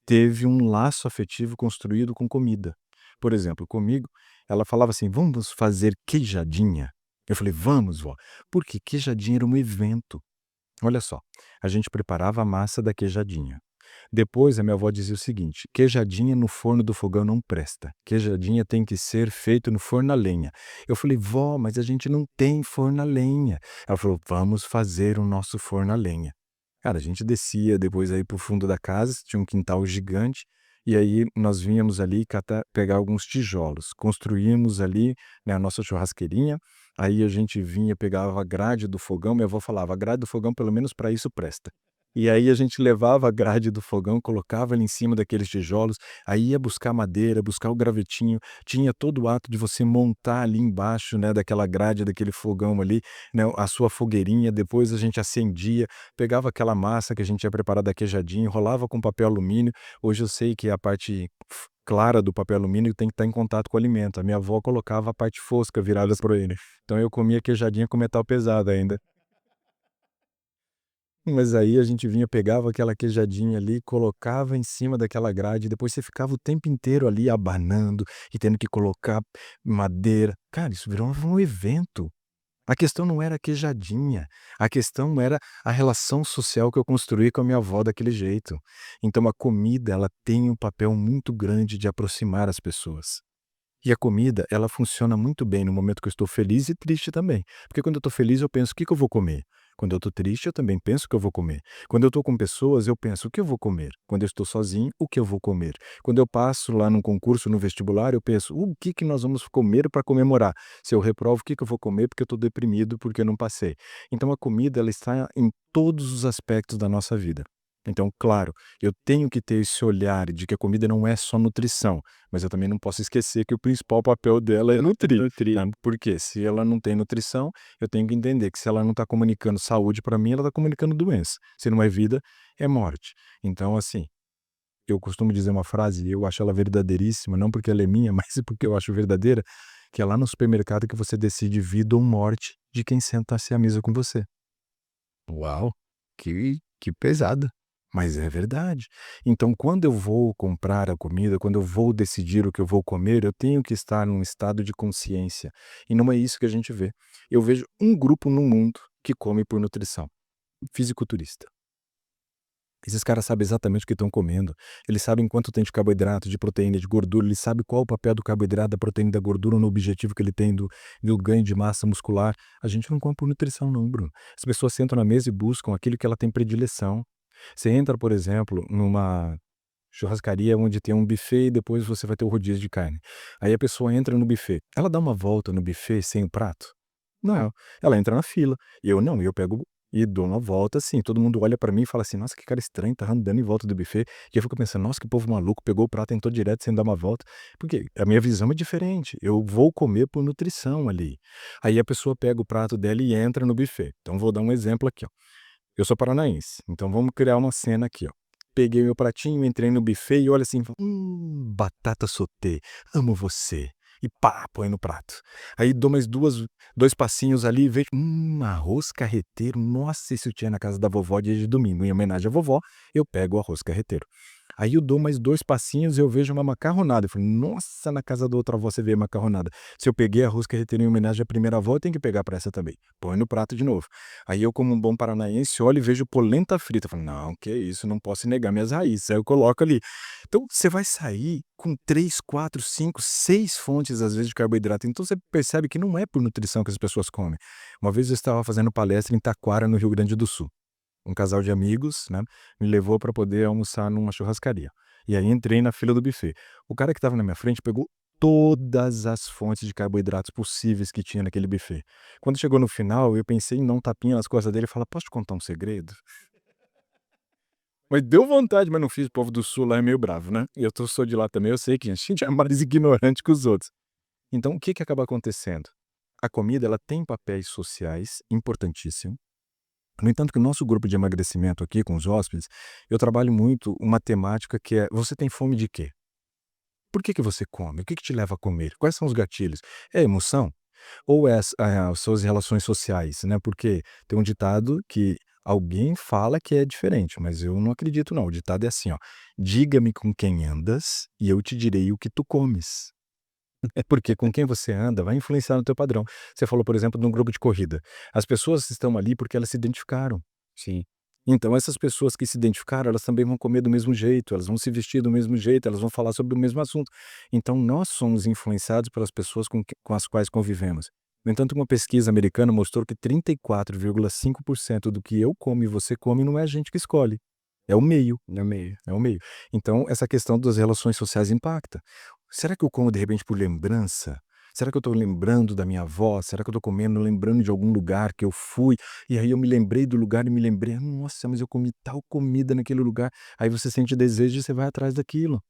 teve um laço afetivo construído com comida. Por exemplo, comigo, ela falava assim: "Vamos fazer queijadinha?" Eu falei: "Vamos, vó." Porque queijadinha era um evento. Olha só, a gente preparava a massa da queijadinha. Depois a minha avó dizia o seguinte: queijadinha no forno do fogão não presta. Queijadinha tem que ser feito no forno a lenha. Eu falei: "Vó, mas a gente não tem forno a lenha." Ela falou: "Vamos fazer o nosso forno a lenha." Cara, a gente descia depois aí para o fundo da casa, tinha um quintal gigante, e aí nós vínhamos ali pegar alguns tijolos, construímos ali, né, a nossa churrasqueirinha, aí a gente vinha, pegava a grade do fogão, minha avó falava: "A grade do fogão pelo menos para isso presta." E aí a gente levava a grade do fogão, colocava ali em cima daqueles tijolos, aí ia buscar madeira, buscar o gravetinho, tinha todo o ato de você montar ali embaixo, né, daquela grade, daquele fogão ali, né, a sua fogueirinha, depois a gente acendia, pegava aquela massa que a gente tinha preparado da queijadinha, enrolava com papel alumínio. Hoje eu sei que a parte clara do papel alumínio tem que estar em contato com o alimento. A minha avó colocava a parte fosca virada para ele. Então eu comia queijadinha com metal pesado ainda. Mas aí a gente vinha, pegava aquela queijadinha ali, colocava em cima daquela grade, depois você ficava o tempo inteiro ali abanando e tendo que colocar madeira. Cara, isso virou um evento. A questão não era a queijadinha, a questão era a relação social que eu construí com a minha avó daquele jeito. Então a comida, ela tem um papel muito grande de aproximar as pessoas. E a comida, ela funciona muito bem no momento que eu estou feliz e triste também. Porque quando eu estou feliz, eu penso: "O que que eu vou comer?" Quando eu estou triste, eu também penso: "O que eu vou comer?" Quando eu estou com pessoas, eu penso: "O que eu vou comer?" Quando eu estou sozinho, o que eu vou comer? Quando eu passo lá num concurso, no vestibular, eu penso: "O que que nós vamos comer para comemorar?" Se eu reprovo, o que que eu vou comer porque eu estou deprimido, porque eu não passei? Então a comida, ela está em todos os aspectos da nossa vida. Então, claro, eu tenho que ter esse olhar de que a comida não é só nutrição, mas eu também não posso esquecer que o principal papel dela é nutrir, Nutrir. né, porque se ela não tem nutrição, eu tenho que entender que se ela não está comunicando saúde para mim, ela está comunicando doença. Se não é vida, é morte. Então, assim, eu costumo dizer uma frase, e eu acho ela verdadeiríssima, não porque ela é minha, mas porque eu acho verdadeira, que é lá no supermercado que você decide vida ou morte de quem senta-se à mesa com você. Uau, que pesado. Mas é verdade. Então, quando eu vou comprar a comida, quando eu vou decidir o que eu vou comer, eu tenho que estar num estado de consciência. E não é isso que a gente vê. Eu vejo um grupo no mundo que come por nutrição: fisiculturista. Esses caras sabem exatamente o que estão comendo. Eles sabem quanto tem de carboidrato, de proteína, de gordura. Eles sabem qual é o papel do carboidrato, da proteína, e da gordura no objetivo que ele tem do ganho de massa muscular. A gente não come por nutrição, não, Bruno. As pessoas sentam na mesa e buscam aquilo que ela tem predileção. Você entra, por exemplo, numa churrascaria onde tem um buffet e depois você vai ter o rodízio de carne. Aí a pessoa entra no buffet. Ela dá uma volta no buffet sem o prato? Não, ela entra na fila. Eu não, eu pego e dou uma volta assim. Todo mundo olha pra mim e fala assim: "Nossa, que cara estranho, tá andando em volta do buffet." E eu fico pensando: "Nossa, que povo maluco, pegou o prato, entrou direto sem dar uma volta." Porque a minha visão é diferente. Eu vou comer por nutrição ali. Aí a pessoa pega o prato dela e entra no buffet. Então vou dar um exemplo aqui, ó. Eu sou paranaense, então vamos criar uma cena aqui, ó. Peguei meu pratinho, entrei no buffet e olha assim, batata sauté, amo você." E pá, põe no prato. Aí dou mais 2 passinhos ali e vejo, arroz carreteiro. Nossa, isso eu tinha na casa da vovó dia de domingo. Em homenagem à vovó, eu pego o arroz carreteiro. Aí eu dou mais 2 passinhos e eu vejo uma macarronada. Eu falei: "Nossa, na casa da outra avó você vê macarronada. Se eu peguei a rosca carreteiro em homenagem à primeira avó, eu tenho que pegar para essa também". Põe no prato de novo. Aí eu, como um bom paranaense, olho e vejo polenta frita. Eu falo: "Não, que isso, não posso negar minhas raízes". Aí eu coloco ali. Então você vai sair com 3, 4, 5, 6 fontes, às vezes, de carboidrato. Então você percebe que não é por nutrição que as pessoas comem. Uma vez eu estava fazendo palestra em Taquara, no Rio Grande do Sul. Um casal de amigos, né, me levou para poder almoçar numa churrascaria. E aí entrei na fila do buffet. O cara que estava na minha frente pegou todas as fontes de carboidratos possíveis que tinha naquele buffet. Quando chegou no final, eu pensei em dar um tapinha nas costas dele e falar: "Posso te contar um segredo?" Mas deu vontade, mas não fiz. O povo do sul lá é meio bravo, né. E sou de lá também, eu sei que a gente é mais ignorante que os outros. Então o que que acaba acontecendo? A comida, ela tem papéis sociais importantíssimos. No entanto, que o nosso grupo de emagrecimento aqui com os hóspedes, eu trabalho muito uma temática que é: você tem fome de quê? Por que que você come? O que que te leva a comer? Quais são os gatilhos? É emoção? Ou as suas relações sociais, né? Porque tem um ditado que alguém fala que é diferente, mas eu não acredito não. O ditado é assim, ó: "Diga-me com quem andas e eu te direi o que tu comes". É porque com quem você anda vai influenciar no teu padrão. Você falou, por exemplo, de um grupo de corrida. As pessoas estão ali porque elas se identificaram. Sim. Então essas pessoas que se identificaram, elas também vão comer do mesmo jeito, elas vão se vestir do mesmo jeito, elas vão falar sobre o mesmo assunto. Então nós somos influenciados pelas pessoas com as quais convivemos. No entanto, uma pesquisa americana mostrou que 34,5% do que eu como e você come não é a gente que escolhe, é o meio. No meio. É o meio. Então, essa questão das relações sociais impacta. Será que eu como de repente por lembrança? Será que eu estou lembrando da minha avó? Será que eu estou comendo, lembrando de algum lugar que eu fui? E aí eu me lembrei do lugar e me lembrei: "Nossa, mas eu comi tal comida naquele lugar". Aí você sente desejo e você vai atrás daquilo.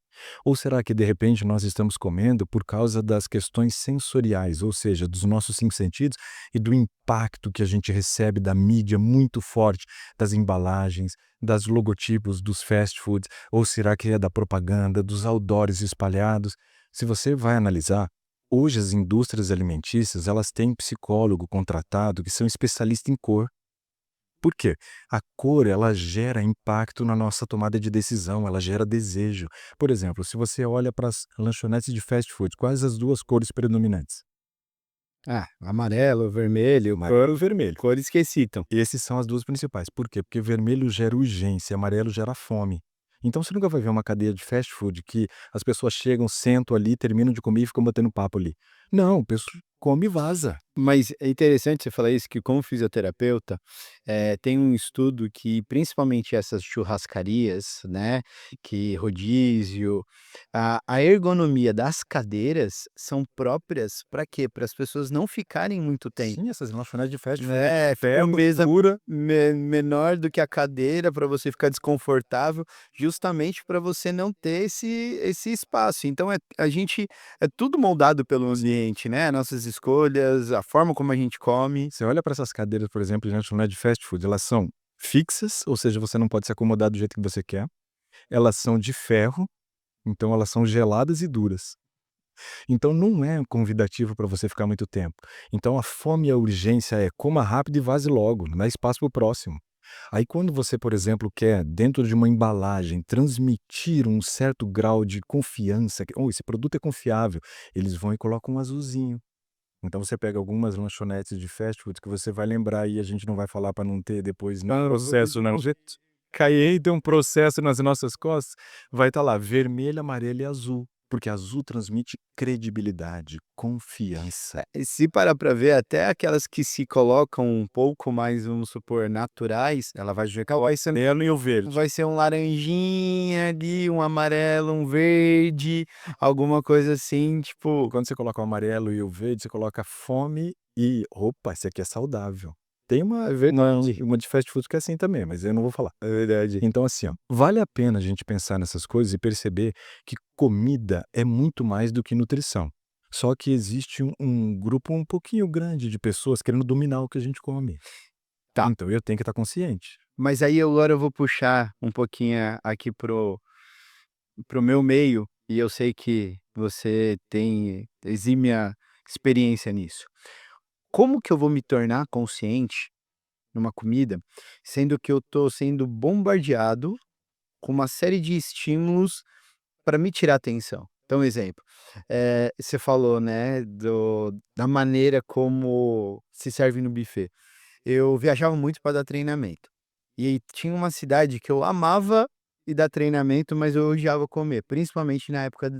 Ou será que de repente nós estamos comendo por causa das questões sensoriais, ou seja, dos nossos 5 sentidos e do impacto que a gente recebe da mídia muito forte, das embalagens, das logotipos dos fast foods, ou será que é da propaganda, dos outdoors espalhados? Se você vai analisar, hoje as indústrias alimentícias, elas têm psicólogo contratado que são especialistas em cor. Por quê? A cor, ela gera impacto na nossa tomada de decisão, ela gera desejo. Por exemplo, se você olha para as lanchonetes de fast food, quais as 2 cores predominantes? Ah, amarelo, vermelho, Amarelo e vermelho. cores que excitam. Esses são as 2 principais. Por quê? Porque vermelho gera urgência, amarelo gera fome. Então você nunca vai ver uma cadeia de fast food que as pessoas chegam, sentam ali, terminam de comer e ficam batendo papo ali. Não, a pessoa come e vaza. Mas é interessante você falar isso, que como fisioterapeuta, tem um estudo que principalmente essas churrascarias, né, que rodízio, a ergonomia das cadeiras são próprias para quê? Para as pessoas não ficarem muito tempo. Sim, essas lanchonetes de fast food, É, fica ferro mesa dura. menor do que a cadeira para você ficar desconfortável, justamente para você não ter esse espaço. Então a gente é tudo moldado pelo ambiente, né, nossas escolhas, a forma como a gente come. Você olha para essas cadeiras, por exemplo, de lanchonete de fast food, elas são fixas, ou seja, você não pode se acomodar do jeito que você quer. Elas são de ferro, então elas são geladas e duras. Então não é convidativo para você ficar muito tempo. Então a fome e a urgência é: coma rápido e vaze logo, não dá espaço para o próximo. Aí quando você, por exemplo, quer, dentro de uma embalagem, transmitir um certo grau de confiança, que: "Oh, esse produto é confiável", eles vão e colocam um azulzinho. Então você pega algumas lanchonetes de fast food que você vai lembrar e a gente não vai falar para não ter depois processo não. Cair tem um processo nas nossas costas, vai estar lá vermelho, amarelo e azul, porque azul transmite credibilidade, confiança. E se parar para ver, até aquelas que se colocam um pouco mais, vamos supor, naturais, Ela vai jogar o amarelo e o verde. vai ser um laranjinha ali, um amarelo, um verde, alguma coisa assim, E tipo. quando você coloca o amarelo e o verde, você coloca fome e: "Opa, esse aqui é saudável". Tem É verdade, uma de fast food que é assim também, mas eu não vou falar. é verdade. Então, assim, ó, vale a pena a gente pensar nessas coisas e perceber que comida é muito mais do que nutrição. Só que existe um grupo um pouquinho grande de pessoas querendo dominar o que a gente come. Tá, Então eu tenho que estar consciente. mas aí agora eu vou puxar um pouquinho aqui pro meu meio, e eu sei que você tem exímia experiência nisso. Como que eu vou me tornar consciente numa comida, sendo que eu tô sendo bombardeado com uma série de estímulos para me tirar a atenção. Então, exemplo, você falou, né, da maneira como se serve no buffet. Eu viajava muito para dar treinamento. E aí tinha uma cidade que eu amava ir dar treinamento, mas eu odiava comer, principalmente na época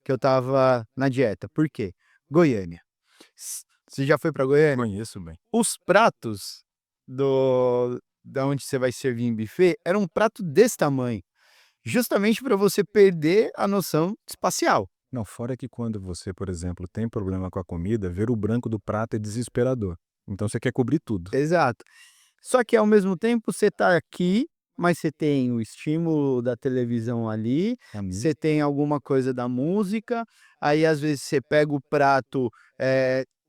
que eu estava na dieta. Por quê? Goiânia. Você já foi para Goiânia? Conheço bem. Os pratos da onde você vai servir em buffet era um prato desse tamanho, justamente para você perder a noção espacial. Não, fora que quando você, por exemplo, tem problema com a comida, ver o branco do prato é desesperador. Então você quer cobrir tudo. Exato. Só que ao mesmo tempo você tá aqui, mas você tem o estímulo da televisão ali, Amigo. você tem alguma coisa da música, aí às vezes você pega o prato,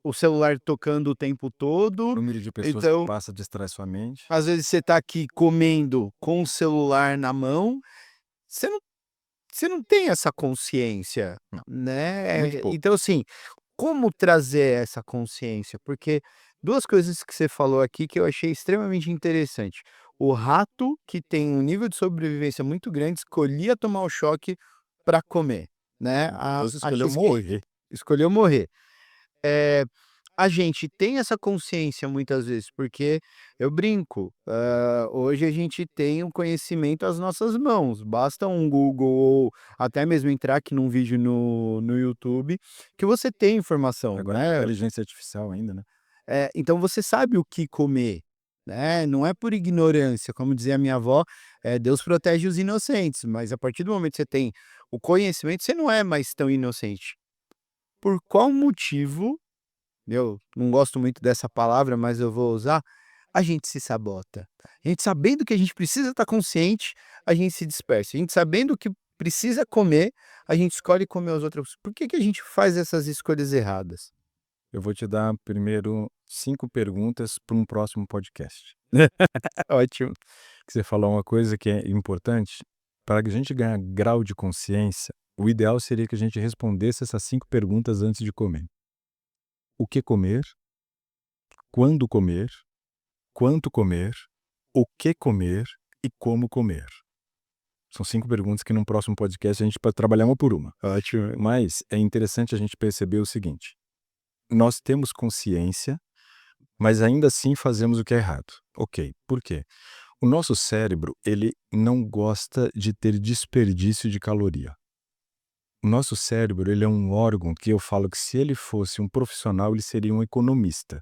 o celular tocando o tempo O todo, número de pessoas que então passa distrai sua mente. às vezes você tá aqui comendo com o celular na mão, você não você não tem essa consciência, Não, muito né. pouco. Então assim, como trazer essa consciência? Porque 2 coisas que você falou aqui que eu achei extremamente interessante. O rato, que tem um nível de sobrevivência muito grande, escolhia tomar o choque para comer, né, Deus a escolheu cheesecake. morrer. Escolheu morrer. Eh, a gente tem essa consciência muitas vezes, porque eu brinco, hoje a gente tem o conhecimento às nossas mãos, basta um Google ou até mesmo entrar aqui num vídeo no YouTube, que você tem informação, Agora com né. inteligência artificial ainda, né. Então você sabe o que comer, né, não é por ignorância, como dizia a minha avó, Deus protege os inocentes, mas a partir do momento que você tem o conhecimento, você não é mais tão inocente. Por qual motivo, eu não gosto muito dessa palavra, mas eu vou usar, a gente se sabota? A gente sabendo que a gente precisa estar consciente, a gente se dispersa. A gente sabendo que precisa comer, a gente escolhe comer as outras. Por que que a gente faz essas escolhas erradas? Eu vou te dar primeiro 5 perguntas para um próximo podcast. Ótimo. Que você falou uma coisa que é importante, para que a gente ganhar grau de consciência, o ideal seria que a gente respondesse essas 5 perguntas antes de comer. O que comer? Quando comer? Quanto comer? O que comer? E como comer? São 5 perguntas que num próximo podcast a gente pode trabalhar uma por uma. Ótimo. Mas é interessante a gente perceber o seguinte: nós temos consciência, mas ainda assim fazemos o que é errado. Ok, por quê? O nosso cérebro, ele não gosta de ter desperdício de caloria. O nosso cérebro, ele é um órgão que eu falo que se ele fosse um profissional, ele seria um economista.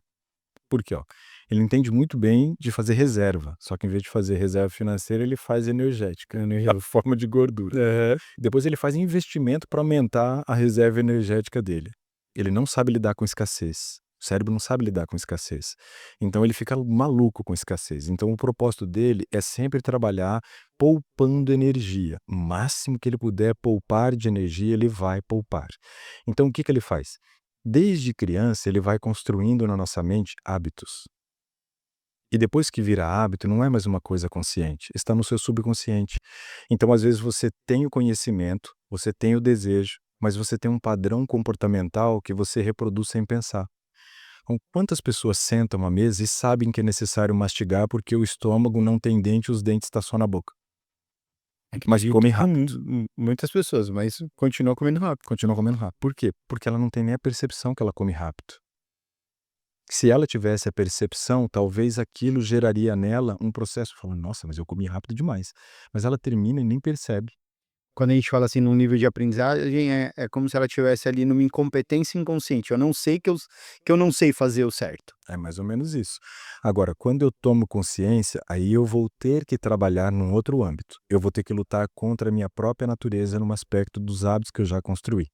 Por quê? Ó, ele entende muito bem de fazer reserva, só que em vez de fazer reserva financeira, ele faz energética, energia forma de gordura. Aham. Depois ele faz investimento para aumentar a reserva energética dele. Ele não sabe lidar com escassez. O cérebro não sabe lidar com escassez. Então ele fica maluco com escassez. Então o propósito dele é sempre trabalhar poupando energia. O máximo que ele puder poupar de energia, ele vai poupar. Então o que que ele faz? Desde criança, ele vai construindo na nossa mente hábitos. E depois que vira hábito, não é mais uma coisa consciente, está no seu subconsciente. Então, às vezes, você tem o conhecimento, você tem o desejo, mas você tem um padrão comportamental que você reproduz sem pensar. Então, quantas pessoas sentam à mesa e sabem que é necessário mastigar porque o estômago não tem dente e os dentes estão só na boca? Mas Acredito come que rápido, muitas pessoas, mas continua comendo rápido. continua comendo rápido. Por quê? Porque ela não tem nem a percepção que ela come rápido. Se ela tivesse a percepção, talvez aquilo geraria nela um processo falando: "Nossa, mas eu comi rápido demais". Mas ela termina e nem percebe. Quando a gente fala, assim, num nível de aprendizagem, é como se ela estivesse ali numa incompetência inconsciente, eu não sei que eu não sei fazer o certo. É mais ou menos isso. Agora, quando eu tomo consciência, aí eu vou ter que trabalhar num outro âmbito. Eu vou ter que lutar contra a minha própria natureza num aspecto dos hábitos que eu já construí.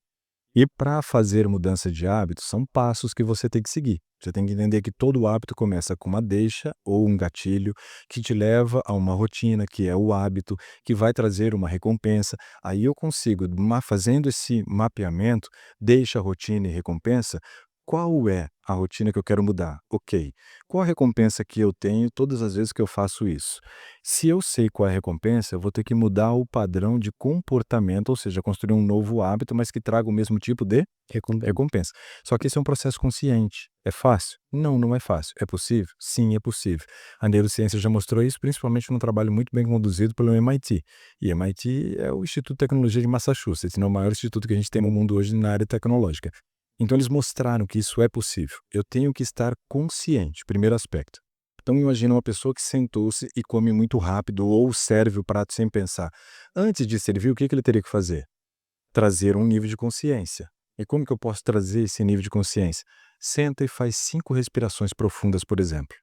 E para fazer mudança de hábitos, são passos que você tem que seguir. Você tem que entender que todo hábito começa com uma deixa ou um gatilho que te leva a uma rotina, que é o hábito, que vai trazer uma recompensa. Aí eu consigo, fazendo esse mapeamento, deixa, rotina e recompensa, Qual é a rotina que eu quero mudar? Ok. Qual a recompensa que eu tenho todas as vezes que eu faço isso? Se eu sei qual é a recompensa, eu vou ter que mudar o padrão de comportamento, ou seja, construir um novo hábito, mas que traga o mesmo tipo de Recompensa. recompensa. Só que esse é um processo consciente. É fácil? Não, não é fácil. É possível? Sim, é possível. A neurociência já mostrou isso, principalmente num trabalho muito bem conduzido pelo MIT. E MIT é o Instituto de Tecnologia de Massachusetts, não é o maior instituto que a gente tem no mundo hoje na área tecnológica. Então eles mostraram que isso é possível. Eu tenho que estar consciente, primeiro aspecto. Então imagina uma pessoa que sentou-se e come muito rápido ou serve o prato sem pensar. Antes de servir, o que ele teria que fazer? Trazer um nível de consciência. E como que eu posso trazer esse nível de consciência? Senta e faz 5 respirações profundas, por exemplo.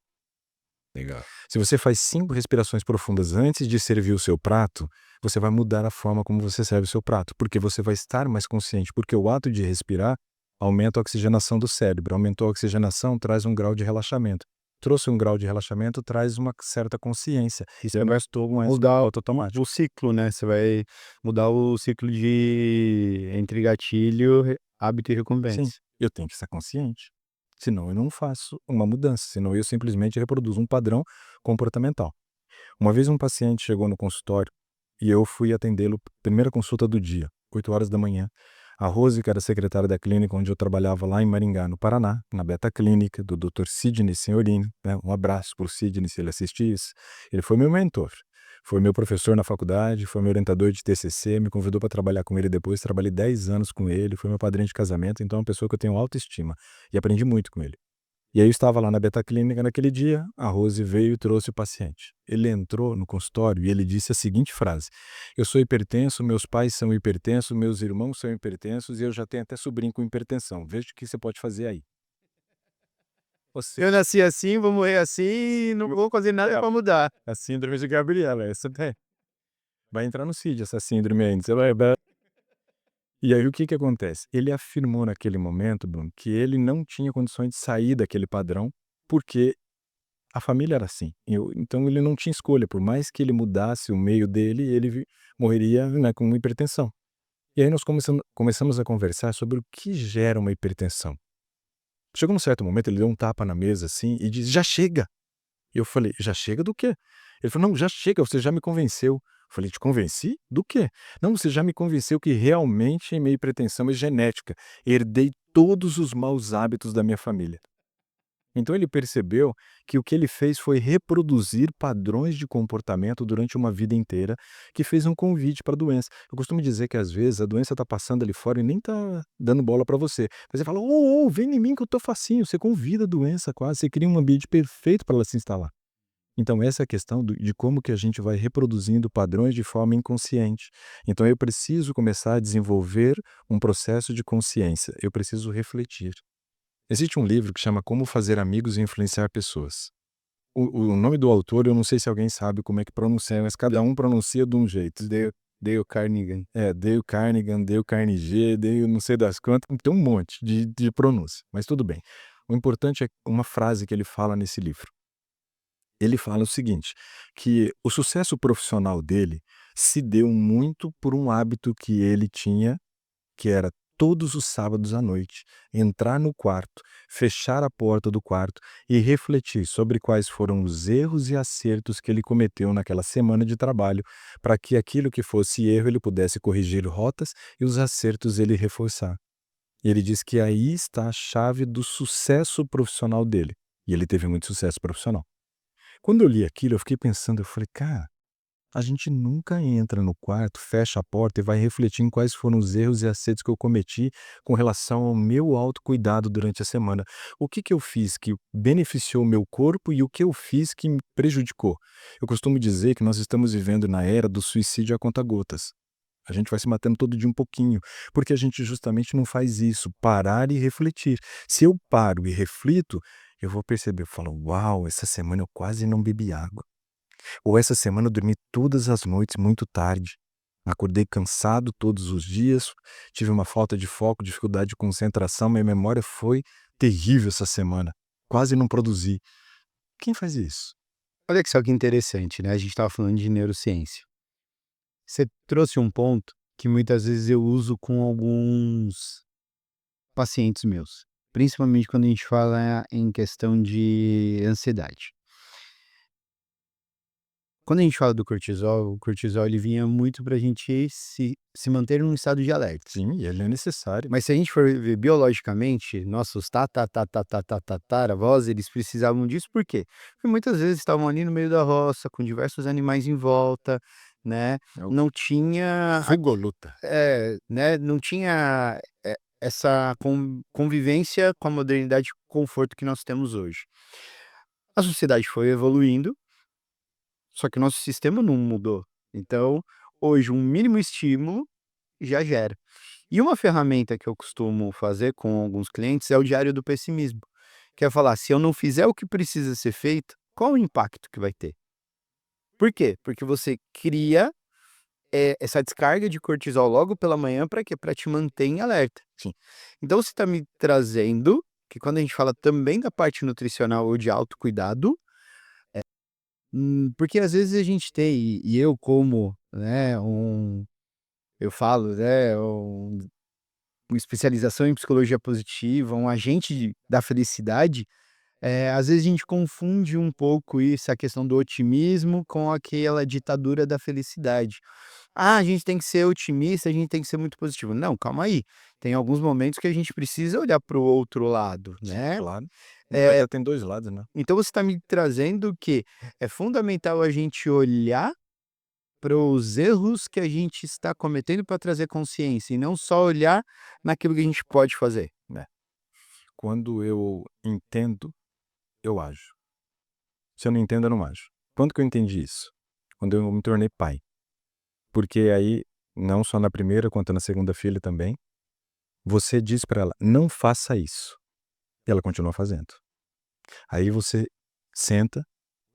Legal. Se você faz 5 respirações profundas antes de servir o seu prato, você vai mudar a forma como você serve o seu prato, porque você vai estar mais consciente, porque o ato de respirar aumenta a oxigenação do cérebro. Aumentou a oxigenação, traz um grau de relaxamento. Trouxe um grau de relaxamento, traz uma certa consciência. Isso Eu não vai estou mais no mudar piloto automático. o ciclo, né, você vai mudar o ciclo de entre gatilho, hábito e Sim, recompensa. eu tenho que estar consciente. Senão eu não faço uma mudança, senão eu simplesmente reproduzo um padrão comportamental. Uma vez um paciente chegou no consultório e eu fui atendê-lo, primeira consulta do dia, 8 horas da manhã. A Rose, que era secretária da clínica onde eu trabalhava lá em Maringá, no Paraná, na Beta Clínica, do Dr. Sidney Senhorini, né? Um abraço para o Sidney, se ele assistir isso. Ele foi meu mentor, foi meu professor na faculdade, foi meu orientador de TCC, me convidou para trabalhar com ele depois, trabalhei 10 anos com ele, foi meu padrinho de casamento, então é uma pessoa que eu tenho autoestima e aprendi muito com ele. E aí eu estava lá na Beta Clínica naquele dia, a Rose veio e trouxe o paciente. Ele entrou no consultório e ele disse a seguinte frase: "Eu sou hipertenso, meus pais são hipertensos, meus irmãos são hipertensos e eu já tenho até sobrinho com hipertensão. Veja o que você pode fazer aí." Você Eu nasci assim, vou morrer assim e não vou fazer nada para mudar. a síndrome de Gabriela, essa vai entrar no CID essa síndrome aí, você vai. E aí o que que acontece? Ele afirmou naquele momento, Bruno, que ele não tinha condições de sair daquele padrão, porque a família era assim. Então ele não tinha escolha, por mais que ele mudasse o meio dele, ele morreria, né, com hipertensão. E aí nós começamos a conversar sobre o que gera uma hipertensão. Chegou num certo momento, ele deu um tapa na mesa assim e disse: "Já chega!" E eu falei: "Já chega do quê?" Ele falou: "Não, já chega, você já me convenceu." Eu falei: "Te convenci? Do quê?" "Não, você já me convenceu que realmente minha hipertensão é genética. Herdei todos os maus hábitos da minha família." Então ele percebeu que o que ele fez foi reproduzir padrões de comportamento durante uma vida inteira, que fez um convite para a doença. Eu costumo dizer que às vezes a doença está passando ali fora e nem está dando bola para você. Mas você fala: "Ô, ô, vem em mim que eu tô facinho." Você convida a doença quase, você cria um ambiente perfeito para ela se instalar. Então essa é a questão de como que a gente vai reproduzindo padrões de forma inconsciente. Então eu preciso começar a desenvolver um processo de consciência. Eu preciso refletir. Existe um livro que chama Como Fazer Amigos e Influenciar Pessoas. O nome do autor, eu não sei se alguém sabe como é que pronuncia, mas cada um pronuncia de um jeito. Dale Carnegie. Dale Carnegie, Dale Carnegie, Dale não sei das quantas, tem um monte de pronúncia, mas tudo bem. O importante é uma frase que ele fala nesse livro. Ele fala o seguinte, que o sucesso profissional dele se deu muito por um hábito que ele tinha, que era todos os sábados à noite, entrar no quarto, fechar a porta do quarto e refletir sobre quais foram os erros e acertos que ele cometeu naquela semana de trabalho, para que aquilo que fosse erro ele pudesse corrigir rotas e os acertos ele reforçar. E ele diz que aí está a chave do sucesso profissional dele. E ele teve muito sucesso profissional. Quando eu li aquilo, eu fiquei pensando, eu falei, cara, a gente nunca entra no quarto, fecha a porta e vai refletir em quais foram os erros e acertos que eu cometi com relação ao meu autocuidado durante a semana. O que que eu fiz que beneficiou o meu corpo e o que eu fiz que me prejudicou? Eu costumo dizer que nós estamos vivendo na era do suicídio a conta-gotas. A gente vai se matando todo dia um pouquinho, porque a gente justamente não faz isso, parar e refletir. Se eu paro e reflito, eu vou perceber, eu falo, uau, essa semana eu quase não bebi água. Ou essa semana eu dormi todas as noites muito tarde. Acordei cansado todos os dias, tive uma falta de foco, dificuldade de concentração, minha memória foi terrível essa semana. Quase não produzi. Quem faz isso? Olha que só que interessante, né, a gente estava falando de neurociência. Você trouxe um ponto que muitas vezes eu uso com alguns pacientes meus. principalmente quando a gente fala em questão de ansiedade. Quando a gente fala do cortisol, o cortisol ele vinha muito para a gente se manter num estado de alerta. Sim, e ele é necessário. Mas se a gente for ver biologicamente, nossos tataravós, eles precisavam disso por quê? Porque muitas vezes estavam ali no meio da roça, com diversos animais em volta, né, É o não tinha fogo ou luta. né, não tinha, essa convivência com a modernidade e conforto que nós temos hoje. A sociedade foi evoluindo, só que o nosso sistema não mudou. Então, hoje um mínimo estímulo já gera. E uma ferramenta que eu costumo fazer com alguns clientes é o diário do pessimismo, que é falar: "Se eu não fizer o que precisa ser feito, qual o impacto que vai ter?". Por quê? Porque você cria, essa descarga de cortisol logo pela manhã para quê? Para te manter em alerta. Sim. Então você está me trazendo que quando a gente fala também da parte nutricional ou de autocuidado, porque às vezes a gente tem e eu como, né, eu falo, né, uma especialização em psicologia positiva, um agente da felicidade, às vezes a gente confunde um pouco isso, a questão do otimismo com aquela ditadura da felicidade. "Ah, a gente tem que ser otimista, a gente tem que ser muito positivo". Não, calma aí, tem alguns momentos que a gente precisa olhar para o outro lado, né. Claro. Eh, Moeda tem 2 lados, né. então você está me trazendo que é fundamental a gente olhar para os erros que a gente está cometendo para trazer consciência e não só olhar naquilo que a gente pode fazer. É. Quando eu entendo, eu ajo. Se eu não entendo, eu não ajo. Quando que eu entendi isso? Quando eu me tornei pai. Porque aí, não só na primeira quanto na segunda filha também, você diz pra ela: "Não faça isso", e ela continua fazendo. Aí você senta,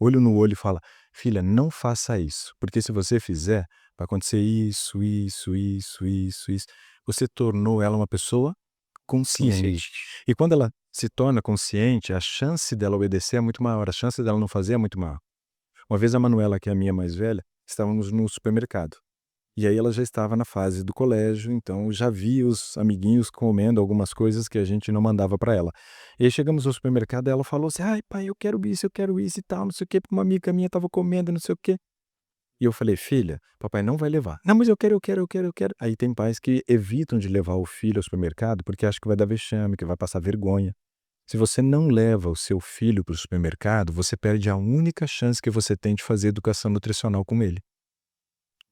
olho no olho e fala: "Filha, não faça isso, porque se você fizer, vai acontecer isso, isso, isso, isso, isso". Você tornou ela uma pessoa consciente. Consciente. E quando ela se torna consciente, a chance dela obedecer é muito maior, a chance dela não fazer é muito maior. Uma vez a Manuela, que é a minha mais velha, estávamos no supermercado. E aí ela já estava na fase do colégio, então já via os amiguinhos comendo algumas coisas que a gente não mandava para ela. E aí chegamos ao supermercado e ela falou assim: "Ai pai, eu quero isso e tal, não sei o quê, porque uma amiga minha estava comendo, não sei o quê". E eu falei: "Filha, papai não vai levar". "Não, mas eu quero, eu quero, eu quero, eu quero". Aí tem pais que evitam de levar o filho ao supermercado porque acham que vai dar vexame, que vai passar vergonha. Se você não leva o seu filho para o supermercado, você perde a única chance que você tem de fazer educação nutricional com ele.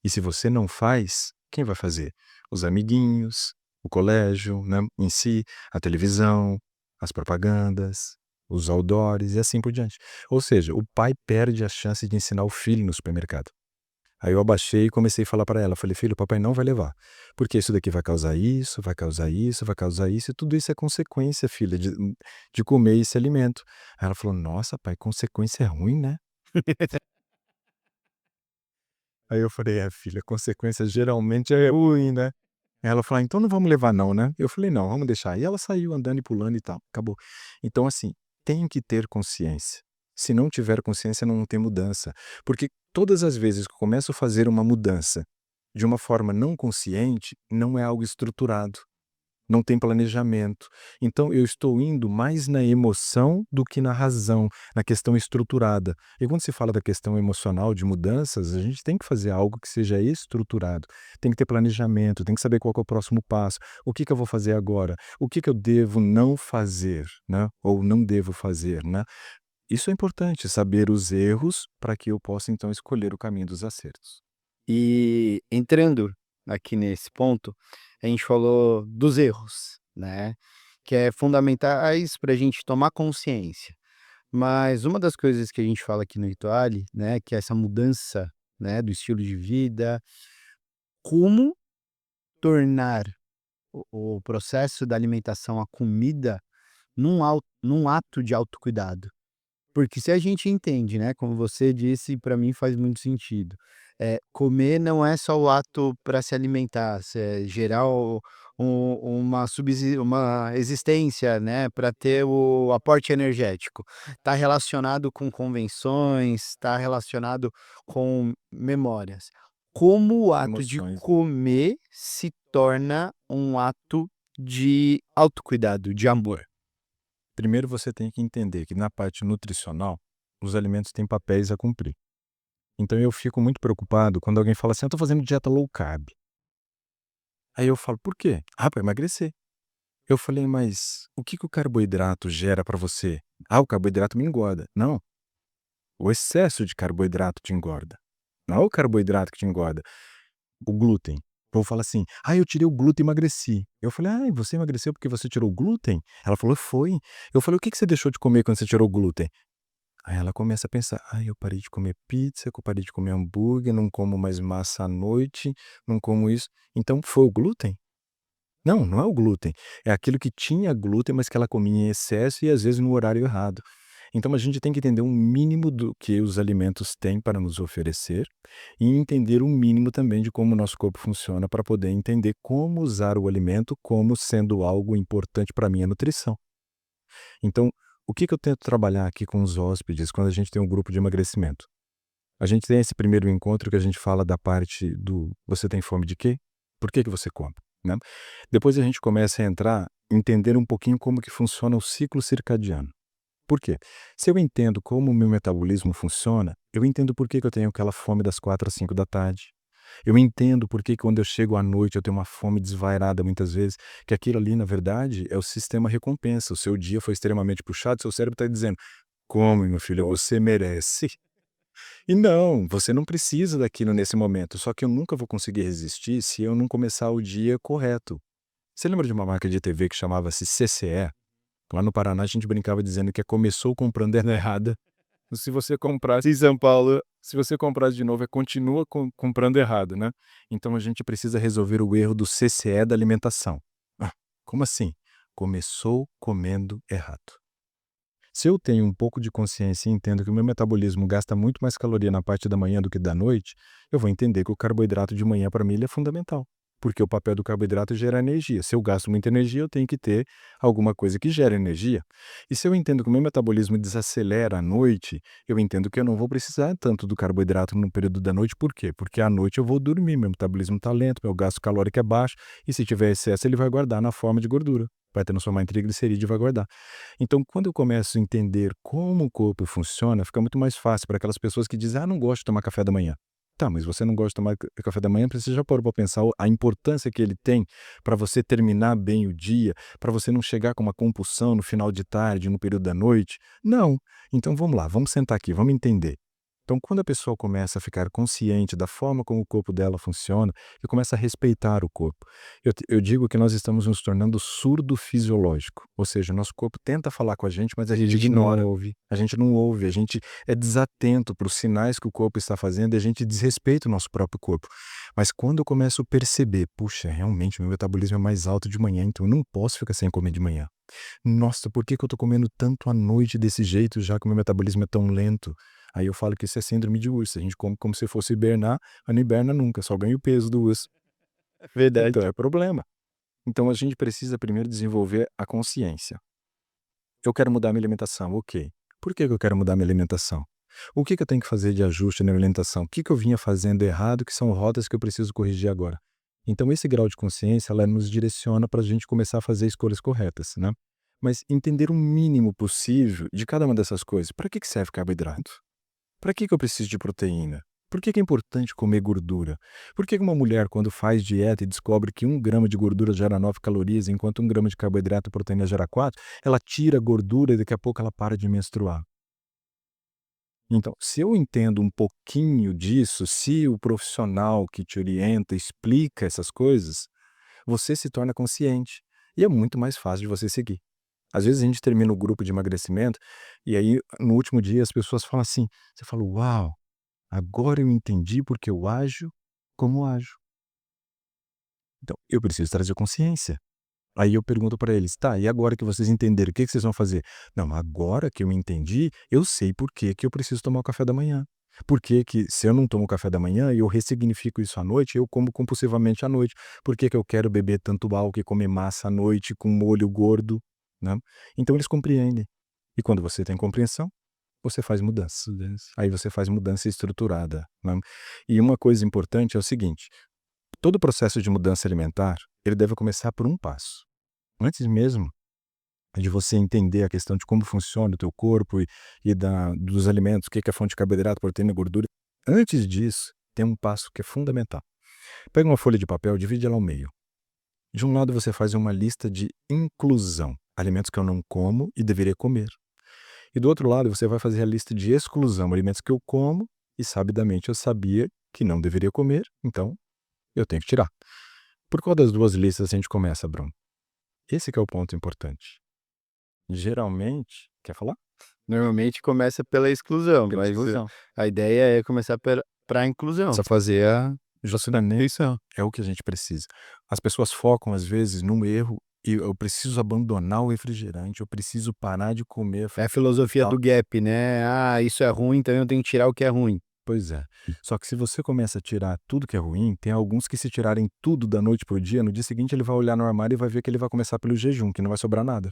E se você não faz, quem vai fazer? Os amiguinhos, o colégio, né, em si, a televisão, as propagandas, os outdoors e assim por diante. Ou seja, o pai perde a chance de ensinar o filho no supermercado. Aí eu abaixei e comecei a falar para ela, falei: "Filho, o papai não vai levar, porque isso daqui vai causar isso, vai causar isso, vai causar isso, e tudo isso é consequência, filha, de comer esse alimento". Aí ela falou: "Nossa, pai, consequência é ruim, né?". Aí eu falei: "É, filha, consequência geralmente é ruim, né?". Aí ela falou: "Ah, então não vamos levar não, né?". Eu falei: "Não, vamos deixar". E ela saiu andando e pulando e tal, acabou. Então assim, tem que ter consciência. Se não tiver consciência, não tem mudança. Porque todas as vezes que eu começo a fazer uma mudança de uma forma não consciente, não é algo estruturado. Não tem planejamento. Então eu estou indo mais na emoção do que na razão, na questão estruturada. E quando se fala da questão emocional de mudanças, a gente tem que fazer algo que seja estruturado. Tem que ter planejamento, tem que saber qual que é o próximo passo. O que que eu vou fazer agora? O que que eu devo não fazer, né? Ou não devo fazer, né? Isso é importante, saber os erros para que eu possa então escolher o caminho dos acertos. E entrando aqui nesse ponto, a gente falou dos erros, né, que é fundamentais para a gente tomar consciência. Mas uma das coisas que a gente fala aqui no Rituale, né, que é essa mudança, né, do estilo de vida, como tornar o processo da alimentação, a comida, num ato de autocuidado. Porque se a gente entende, né, como você disse, para mim faz muito sentido. Comer não é só o ato para se alimentar, gerar uma existência, né, para ter o aporte energético. Está relacionado com convenções, está relacionado com memórias. Como o ato de Emoções. comer se torna um ato de autocuidado, de amor. Primeiro você tem que entender que na parte nutricional, os alimentos têm papéis a cumprir. Então eu fico muito preocupado quando alguém fala assim: "Eu tô fazendo dieta low carb". Aí eu falo: "Por quê?". "Ah, pra emagrecer". Eu falei: "Mas o que que o carboidrato gera pra você?". "Ah, o carboidrato me engorda". Não, o excesso de carboidrato te engorda. Não é o carboidrato que te engorda. O glúten. O povo fala assim: "Ah, eu tirei o glúten e emagreci". Eu falei: "Ah, e você emagreceu porque você tirou o glúten?". Ela falou: "Foi". Eu falei: "O que que você deixou de comer quando você tirou o glúten?". Aí ela começa a pensar: "Ah, eu parei de comer pizza, eu parei de comer hambúrguer, não como mais massa à noite, não como isso". Então foi o glúten? Não, não é o glúten. É aquilo que tinha glúten, mas que ela comia em excesso e às vezes no horário errado. Então a gente tem que entender um mínimo do que os alimentos têm para nos oferecer e entender um mínimo também de como o nosso corpo funciona para poder entender como usar o alimento como sendo algo importante para a minha nutrição. Então, o que que eu tento trabalhar aqui com os hóspedes quando a gente tem um grupo de emagrecimento? A gente tem esse primeiro encontro que a gente fala da parte do "você tem fome de quê? Por que que você come?", né. Depois a gente começa a entrar, entender um pouquinho como que funciona o ciclo circadiano. Por quê? Se eu entendo como o meu metabolismo funciona, eu entendo por que que eu tenho aquela fome das 4 às 5 da tarde. Eu entendo por que que quando eu chego à noite eu tenho uma fome desvairada muitas vezes, que aquilo ali na verdade é o sistema recompensa, o seu dia foi extremamente puxado, seu cérebro está dizendo: "Come meu filho, você merece". E não, você não precisa daquilo nesse momento, só que eu nunca vou conseguir resistir se eu não começar o dia correto. Você lembra de uma marca de TV que chamava-se CCE? Lá no Paraná a gente brincava dizendo que começou comprando ela errada. Se você comprasse em São Paulo, se você comprasse de novo, continua comprando errado, né. Então a gente precisa resolver o erro do CCE da alimentação. Ah, como assim? Começou comendo errado. Se eu tenho um pouco de consciência e entendo que o meu metabolismo gasta muito mais caloria na parte da manhã do que da noite, eu vou entender que o carboidrato de manhã para mim ele é fundamental. Porque o papel do carboidrato é gerar energia. Se eu gasto muita energia, eu tenho que ter alguma coisa que gere energia. E se eu entendo que o meu metabolismo desacelera à noite, eu entendo que eu não vou precisar tanto do carboidrato no período da noite. Por quê? Porque à noite eu vou dormir, meu metabolismo está lento, meu gasto calórico é baixo, e se tiver excesso, ele vai guardar na forma de gordura. Vai transformar em triglicerídeo e vai guardar. Então, quando eu começo a entender como o corpo funciona, fica muito mais fácil para aquelas pessoas que dizem: "Ah, não gosto de tomar café da manhã". Tá, mas você não gosta de tomar café da manhã, porque você já parou para pensar a importância que ele tem para você terminar bem o dia, para você não chegar com uma compulsão no final de tarde, no período da noite? Não. Então vamos lá, vamos sentar aqui, vamos entender. Então, quando a pessoa começa a ficar consciente da forma como o corpo dela funciona e começa a respeitar o corpo, eu digo que nós estamos nos tornando surdo fisiológico, ou seja, o nosso corpo tenta falar com a gente, mas a gente Ignora. não ouve, a gente não ouve, a gente é desatento para os sinais que o corpo está fazendo e a gente desrespeita o nosso próprio corpo. Mas quando eu começo a perceber, puxa, realmente meu metabolismo é mais alto de manhã, então eu não posso ficar sem comer de manhã. Nossa, por que que eu tô comendo tanto à noite desse jeito, já que o meu metabolismo é tão lento? Aí eu falo que isso é síndrome de urso, a gente come como se fosse hibernar, mas não hiberna nunca, só ganha o peso do urso. Verdade. Então é problema. Então a gente precisa primeiro desenvolver a consciência. Eu quero mudar minha alimentação, ok. Por que que eu quero mudar minha alimentação? O que que eu tenho que fazer de ajuste na minha alimentação? O que que eu vinha fazendo errado, que são rotas que eu preciso corrigir agora? Então esse grau de consciência, ela nos direciona para a gente começar a fazer escolhas corretas, né? Mas entender o mínimo possível de cada uma dessas coisas. Para que serve carboidrato? Para que eu preciso de proteína? Por que é importante comer gordura? Por que uma mulher, quando faz dieta e descobre que 1 grama de gordura gera 9 calorias, enquanto 1 grama de carboidrato e proteína gera 4, ela tira a gordura e daqui a pouco ela para de menstruar? Então, se eu entendo um pouquinho disso, se o profissional que te orienta explica essas coisas, você se torna consciente. E é muito mais fácil de você seguir. Às vezes a gente termina o grupo de emagrecimento e aí no último dia as pessoas falam assim, você fala: "Uau, agora eu entendi porque eu ajo como ajo". Então, eu preciso trazer consciência. Aí eu pergunto para eles: "Tá, e agora que vocês entenderam, o que que vocês vão fazer?". "Não, agora que eu entendi, eu sei por que que eu preciso tomar o café da manhã. Por que que se eu não tomo café da manhã e eu ressignifico isso à noite, eu como compulsivamente à noite. Por que que eu quero beber tanto álcool e comer massa à noite com molho gordo", né. Então eles compreendem. E quando você tem compreensão, você faz mudança. Aí você faz mudança estruturada, né. E uma coisa importante é o seguinte: todo processo de mudança alimentar, ele deve começar por um passo. Antes mesmo de você entender a questão de como funciona o teu corpo e dos alimentos, o que que é fonte de carboidrato, proteína, gordura. Antes disso, tem um passo que é fundamental. Pega uma folha de papel, divide ela ao meio. De um lado você faz uma lista de inclusão, alimentos que eu não como e deveria comer. E do outro lado você vai fazer a lista de exclusão, alimentos que eu como e sabidamente eu sabia que não deveria comer, então eu tenho que tirar. Por qual das duas listas a gente começa, Bruno? Esse que é o ponto importante. Geralmente, quer falar? Normalmente começa pela exclusão, Pela mas exclusão. a ideia é começar pra inclusão. Só fazer a Justamente isso. é o que a gente precisa. As pessoas focam às vezes num erro e eu preciso abandonar o refrigerante, eu preciso parar de comer. É a filosofia do gap, né? Ah, isso é ruim, então eu tenho que tirar o que é ruim. Pois é. Só que se você começa a tirar tudo que é ruim, tem alguns que se tirarem tudo da noite pro dia, no dia seguinte ele vai olhar no armário e vai ver que ele vai começar pelo jejum, que não vai sobrar nada.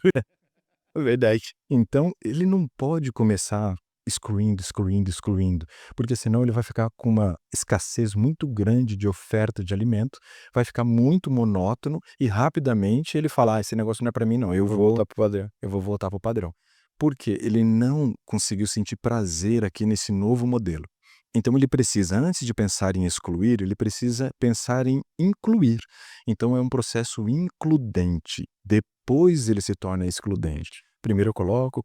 É verdade. Então, ele não pode começar excluindo, excluindo, excluindo, porque senão ele vai ficar com uma escassez muito grande de oferta de alimento, vai ficar muito monótono e rapidamente ele fala: "Ah, esse negócio não é para mim não, Vou voltar pro padrão. eu vou voltar para o padrão". Porque ele não conseguiu sentir prazer aqui nesse novo modelo. Então ele precisa, antes de pensar em excluir, ele precisa pensar em incluir. Então é um processo includente. Depois ele se torna excludente. Primeiro eu coloco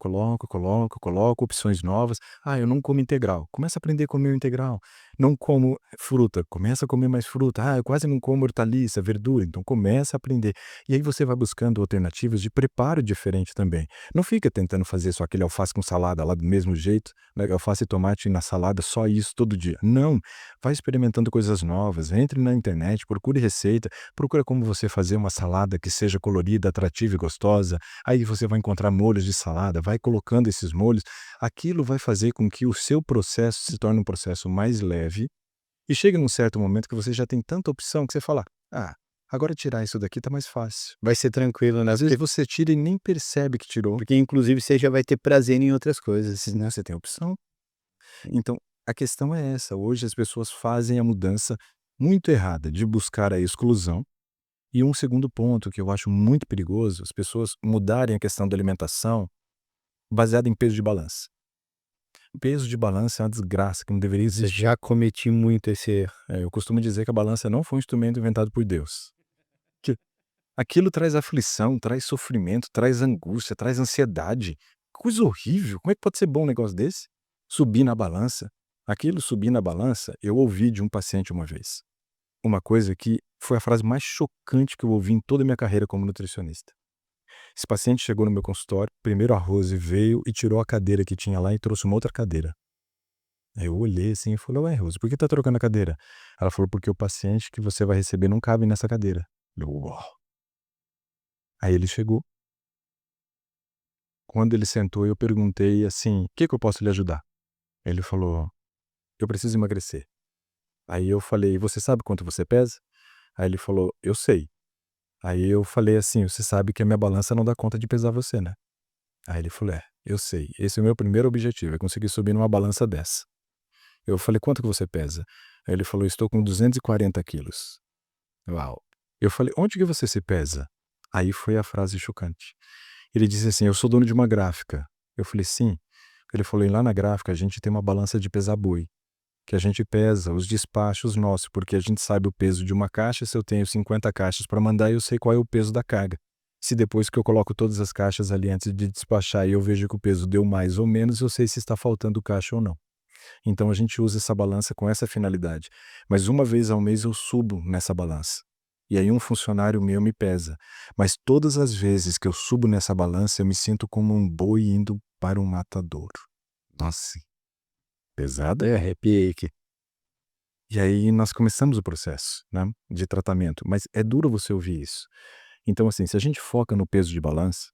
opções novas. Ah, eu não como integral. Começa a aprender a comer o integral. Não como fruta. Começa a comer mais fruta. Ah, eu quase não como hortaliça, verdura. Então começa a aprender. E aí você vai buscando alternativas de preparo diferente também. Não fica tentando fazer só aquele alface com salada lá do mesmo jeito, né? Alface e tomate na salada, só isso todo dia. Não. Vai experimentando coisas novas. Entre na internet, procure receita, procura como você fazer uma salada que seja colorida, atrativa e gostosa. Aí você vai encontrar molhos de salada, vai colocando esses molhos. Aquilo vai fazer com que o seu processo se torne um processo mais leve e chegue num certo momento que você já tem tanta opção que você fala: "Ah, agora tirar isso daqui tá mais fácil". Vai ser tranquilo, né? Às vezes você tira e nem percebe que tirou. Porque inclusive você já vai ter prazer em outras coisas, né? Você tem opção. Então, a questão é essa, hoje as pessoas fazem a mudança muito errada de buscar a exclusão. E um segundo ponto que eu acho muito perigoso, as pessoas mudarem a questão da alimentação baseada em peso de balança. Peso de balança é uma desgraça que não deveria existir. Já cometi muito esse erro. Eu costumo dizer que a balança não foi um instrumento inventado por Deus. Que aquilo traz aflição, traz sofrimento, traz angústia, traz ansiedade. Coisa horrível. Como é que pode ser bom um negócio desse? Subir na balança. Aquilo subir na balança, eu ouvi de um paciente uma vez. Uma coisa que foi a frase mais chocante que eu ouvi em toda a minha carreira como nutricionista. Esse paciente chegou no meu consultório, primeiro a Rose veio e tirou a cadeira que tinha lá e trouxe uma outra cadeira. Aí eu olhei assim e falei: "Ué, Rose, por que tá trocando a cadeira?" Ela falou: "Porque o paciente que você vai receber não cabe nessa cadeira." Eu: "Uau." Aí ele chegou. Quando ele sentou, eu perguntei assim: "O que que eu posso lhe ajudar?" Ele falou: "Eu preciso emagrecer." Aí eu falei: "Você sabe quanto você pesa?" Aí ele falou: "Eu sei." Aí eu falei assim: "Você sabe que a minha balança não dá conta de pesar você, né?" Aí ele falou: "É, eu sei. Esse é o meu primeiro objetivo, é conseguir subir numa balança dessa." Eu falei: "Quanto que você pesa?" Aí ele falou: "Estou com 240 quilos." Uau! Eu falei: "Onde que você se pesa?" Aí foi a frase chocante. Ele disse assim: "Eu sou dono de uma gráfica." Eu falei: "Sim." Ele falou: "E lá na gráfica a gente tem uma balança de pesar boi, que a gente pesa os despachos nossos, porque a gente sabe o peso de uma caixa. Se eu tenho 50 caixas para mandar, eu sei qual é o peso da carga. Se depois que eu coloco todas as caixas ali antes de despachar e eu vejo que o peso deu mais ou menos, eu sei se está faltando caixa ou não. Então a gente usa essa balança com essa finalidade. Mas uma vez ao mês eu subo nessa balança. E aí um funcionário meu me pesa. Mas todas as vezes que eu subo nessa balança, eu me sinto como um boi indo para um matadouro." Nossa, pesada? Arrepiei aqui. E aí nós começamos o processo, né, de tratamento, mas é duro você ouvir isso. Então assim, se a gente foca no peso de balança,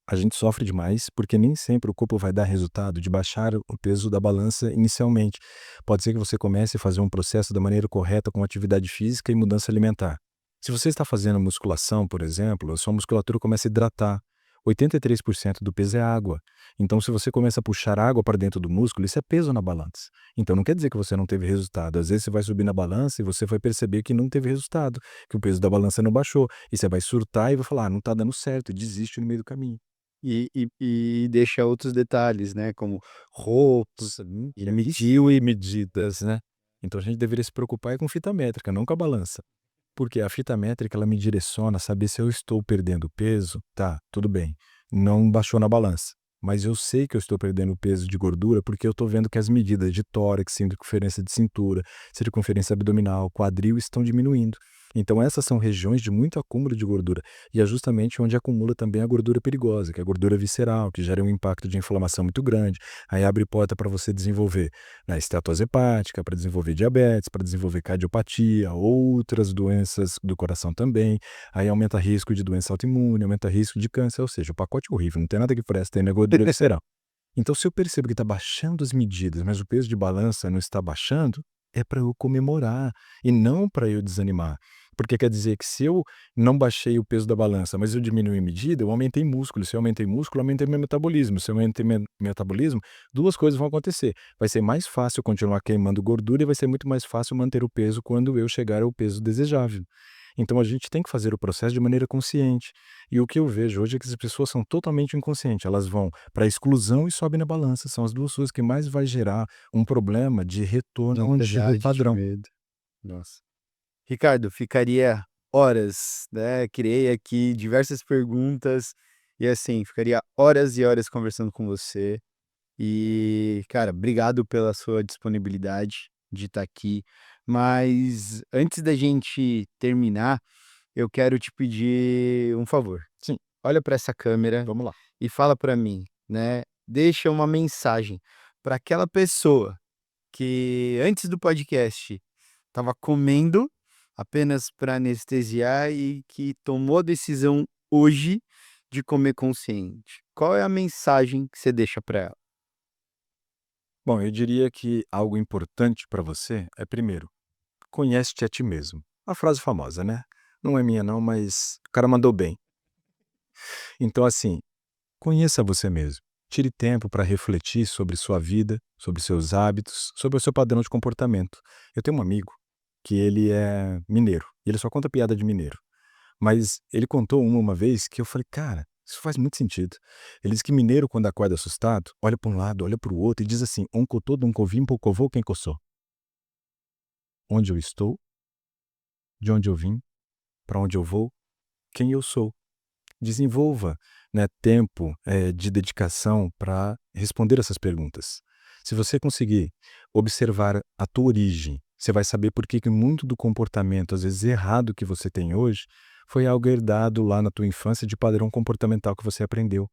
a gente sofre demais, porque nem sempre o corpo vai dar resultado de baixar o peso da balança inicialmente. Pode ser que você comece a fazer um processo da maneira correta com atividade física e mudança alimentar. Se você está fazendo musculação, por exemplo, a sua musculatura começa a hidratar. 83% do peso é água. Então, se você começa a puxar água para dentro do músculo, isso é peso na balança. Então, não quer dizer que você não teve resultado. Às vezes, você vai subir na balança e você vai perceber que não teve resultado, que o peso da balança não baixou. E você vai surtar e vai falar: "Ah, não está dando certo", e desiste no meio do caminho. e deixa outros detalhes, né, como roupas Sim, e mediu e medidas, né. Então a gente deveria se preocupar é com fita métrica, não com a balança. Porque a fita métrica ela me direciona a saber se eu estou perdendo peso, tá, tudo bem, não baixou na balança, mas eu sei que eu estou perdendo peso de gordura porque eu estou vendo que as medidas de tórax, circunferência de cintura, circunferência abdominal, quadril estão diminuindo. Então essas são regiões de muito acúmulo de gordura e é justamente onde acumula também a gordura perigosa, que é a gordura visceral, que gera um impacto de inflamação muito grande, aí abre porta para você desenvolver, né, esteatose hepática, para desenvolver diabetes, para desenvolver cardiopatia, outras doenças do coração também, aí aumenta risco de doença autoimune, aumenta risco de câncer, ou seja, o pacote é horrível, não tem nada que presta aí na gordura visceral. Então se eu percebo que está baixando as medidas, mas o peso de balança não está baixando, é para eu comemorar e não para eu desanimar. Porque quer dizer que se eu não baixei o peso da balança, mas eu diminui a medida, eu aumentei músculo. Se eu aumentei músculo, eu aumentei meu metabolismo. Se eu aumentei meu metabolismo, duas coisas vão acontecer. Vai ser mais fácil continuar queimando gordura e vai ser muito mais fácil manter o peso quando eu chegar ao peso desejável. Então a gente tem que fazer o processo de maneira consciente. E o que eu vejo hoje é que as pessoas são totalmente inconscientes. Elas vão para a exclusão e sobem na balança. São as duas coisas que mais vai gerar um problema de de retorno ao ansiedade, de padrão. medo. Nossa. Ricardo, ficaria horas, né, criei aqui diversas perguntas e, assim, ficaria horas e horas conversando com você. E, cara, obrigado pela sua disponibilidade de estar aqui. Mas antes da gente terminar, eu quero te pedir um favor. Sim, Olha para essa câmera vamos lá. e fala para mim, né? Deixa uma mensagem para aquela pessoa que antes do podcast estava comendo apenas para anestesiar e que tomou a decisão hoje de comer consciente. Qual é a mensagem que você deixa para ela? Bom, eu diria que algo importante para você é, primeiro, conhece-te a ti mesmo. A frase famosa, né? Não é minha não, mas o cara mandou bem. Então, assim, conheça você mesmo. Tire tempo para refletir sobre sua vida, sobre seus hábitos, sobre o seu padrão de comportamento. Eu tenho um amigo que ele é mineiro, e ele só conta piada de mineiro. Mas ele contou uma vez que eu falei: "Cara, isso faz muito sentido". Ele diz que mineiro, quando acorda assustado, olha para um lado, olha para o outro e diz assim: "Oncotô, doncovim, pocovô, quem coçou". Onde eu estou, de onde eu vim, para onde eu vou, quem eu sou. Desenvolva, né, tempo, de dedicação para responder essas perguntas. Se você conseguir observar a tua origem, você vai saber por que que muito do comportamento, às vezes errado, que você tem hoje, foi algo herdado lá na tua infância de padrão comportamental que você aprendeu.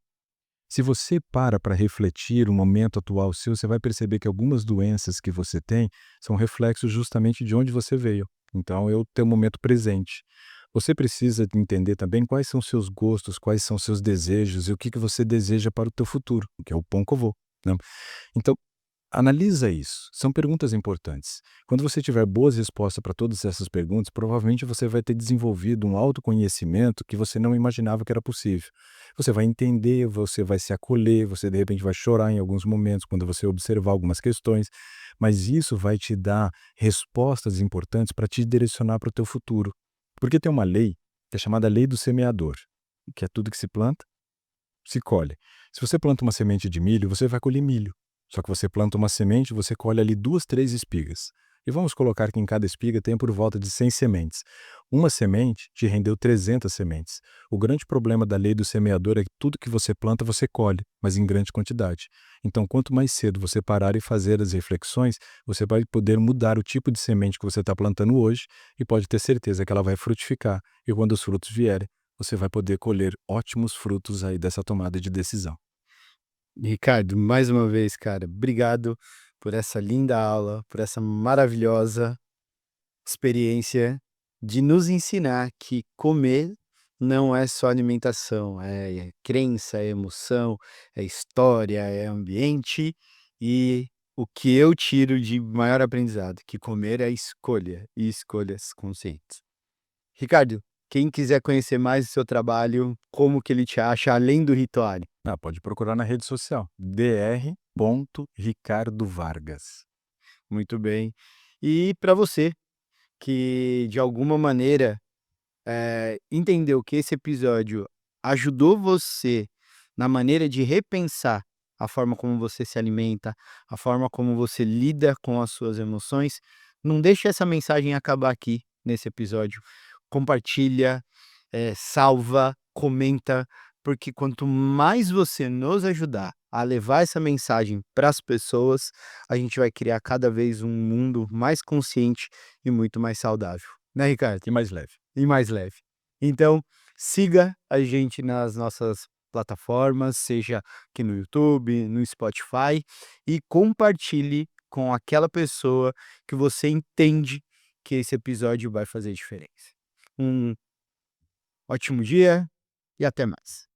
Se você para refletir o momento atual seu, você vai perceber que algumas doenças que você tem são reflexos justamente de onde você veio. Então, é o teu momento presente. Você precisa de entender também quais são seus gostos, quais são seus desejos e o que que você deseja para o teu futuro, que é o pão que eu vou, né. Então, analisa isso, são perguntas importantes. Quando você tiver boas respostas para todas essas perguntas, provavelmente você vai ter desenvolvido um autoconhecimento que você não imaginava que era possível. Você vai entender, você vai se acolher, você de repente vai chorar em alguns momentos quando você observar algumas questões, mas isso vai te dar respostas importantes para te direcionar para o teu futuro. Porque tem uma lei que é chamada lei do semeador, que é tudo que se planta, se colhe. Se você planta uma semente de milho, você vai colher milho. Só que você planta uma semente, você colhe ali 2, 3 espigas. E vamos colocar que em cada espiga tem por volta de 100 sementes. Uma semente te rendeu 300 sementes. O grande problema da lei do semeador é que tudo que você planta, você colhe, mas em grande quantidade. Então, quanto mais cedo você parar e fazer as reflexões, você vai poder mudar o tipo de semente que você está plantando hoje e pode ter certeza que ela vai frutificar. E quando os frutos vierem, você vai poder colher ótimos frutos aí dessa tomada de decisão. Ricardo, mais uma vez, cara, obrigado por essa linda aula, por essa maravilhosa experiência de nos ensinar que comer não é só alimentação, é crença, é emoção, é história, é ambiente e o que eu tiro de maior aprendizado, que comer é escolha e escolhas conscientes. Ricardo, quem quiser conhecer mais o seu trabalho, como que ele te acha além do Rituale? Ah, pode procurar na rede social, dr.ricardo Vargas. Muito bem. E para você que de alguma maneira entendeu que esse episódio ajudou você na maneira de repensar a forma como você se alimenta, a forma como você lida com as suas emoções, não deixe essa mensagem acabar aqui nesse episódio. Compartilha, salva, comenta, porque quanto mais você nos ajudar a levar essa mensagem para as pessoas, a gente vai criar cada vez um mundo mais consciente e muito mais saudável, né, Ricardo? E mais leve. E mais leve. Então, siga a gente nas nossas plataformas, seja aqui no YouTube, no Spotify, e compartilhe com aquela pessoa que você entende que esse episódio vai fazer diferença. Um ótimo dia e até mais.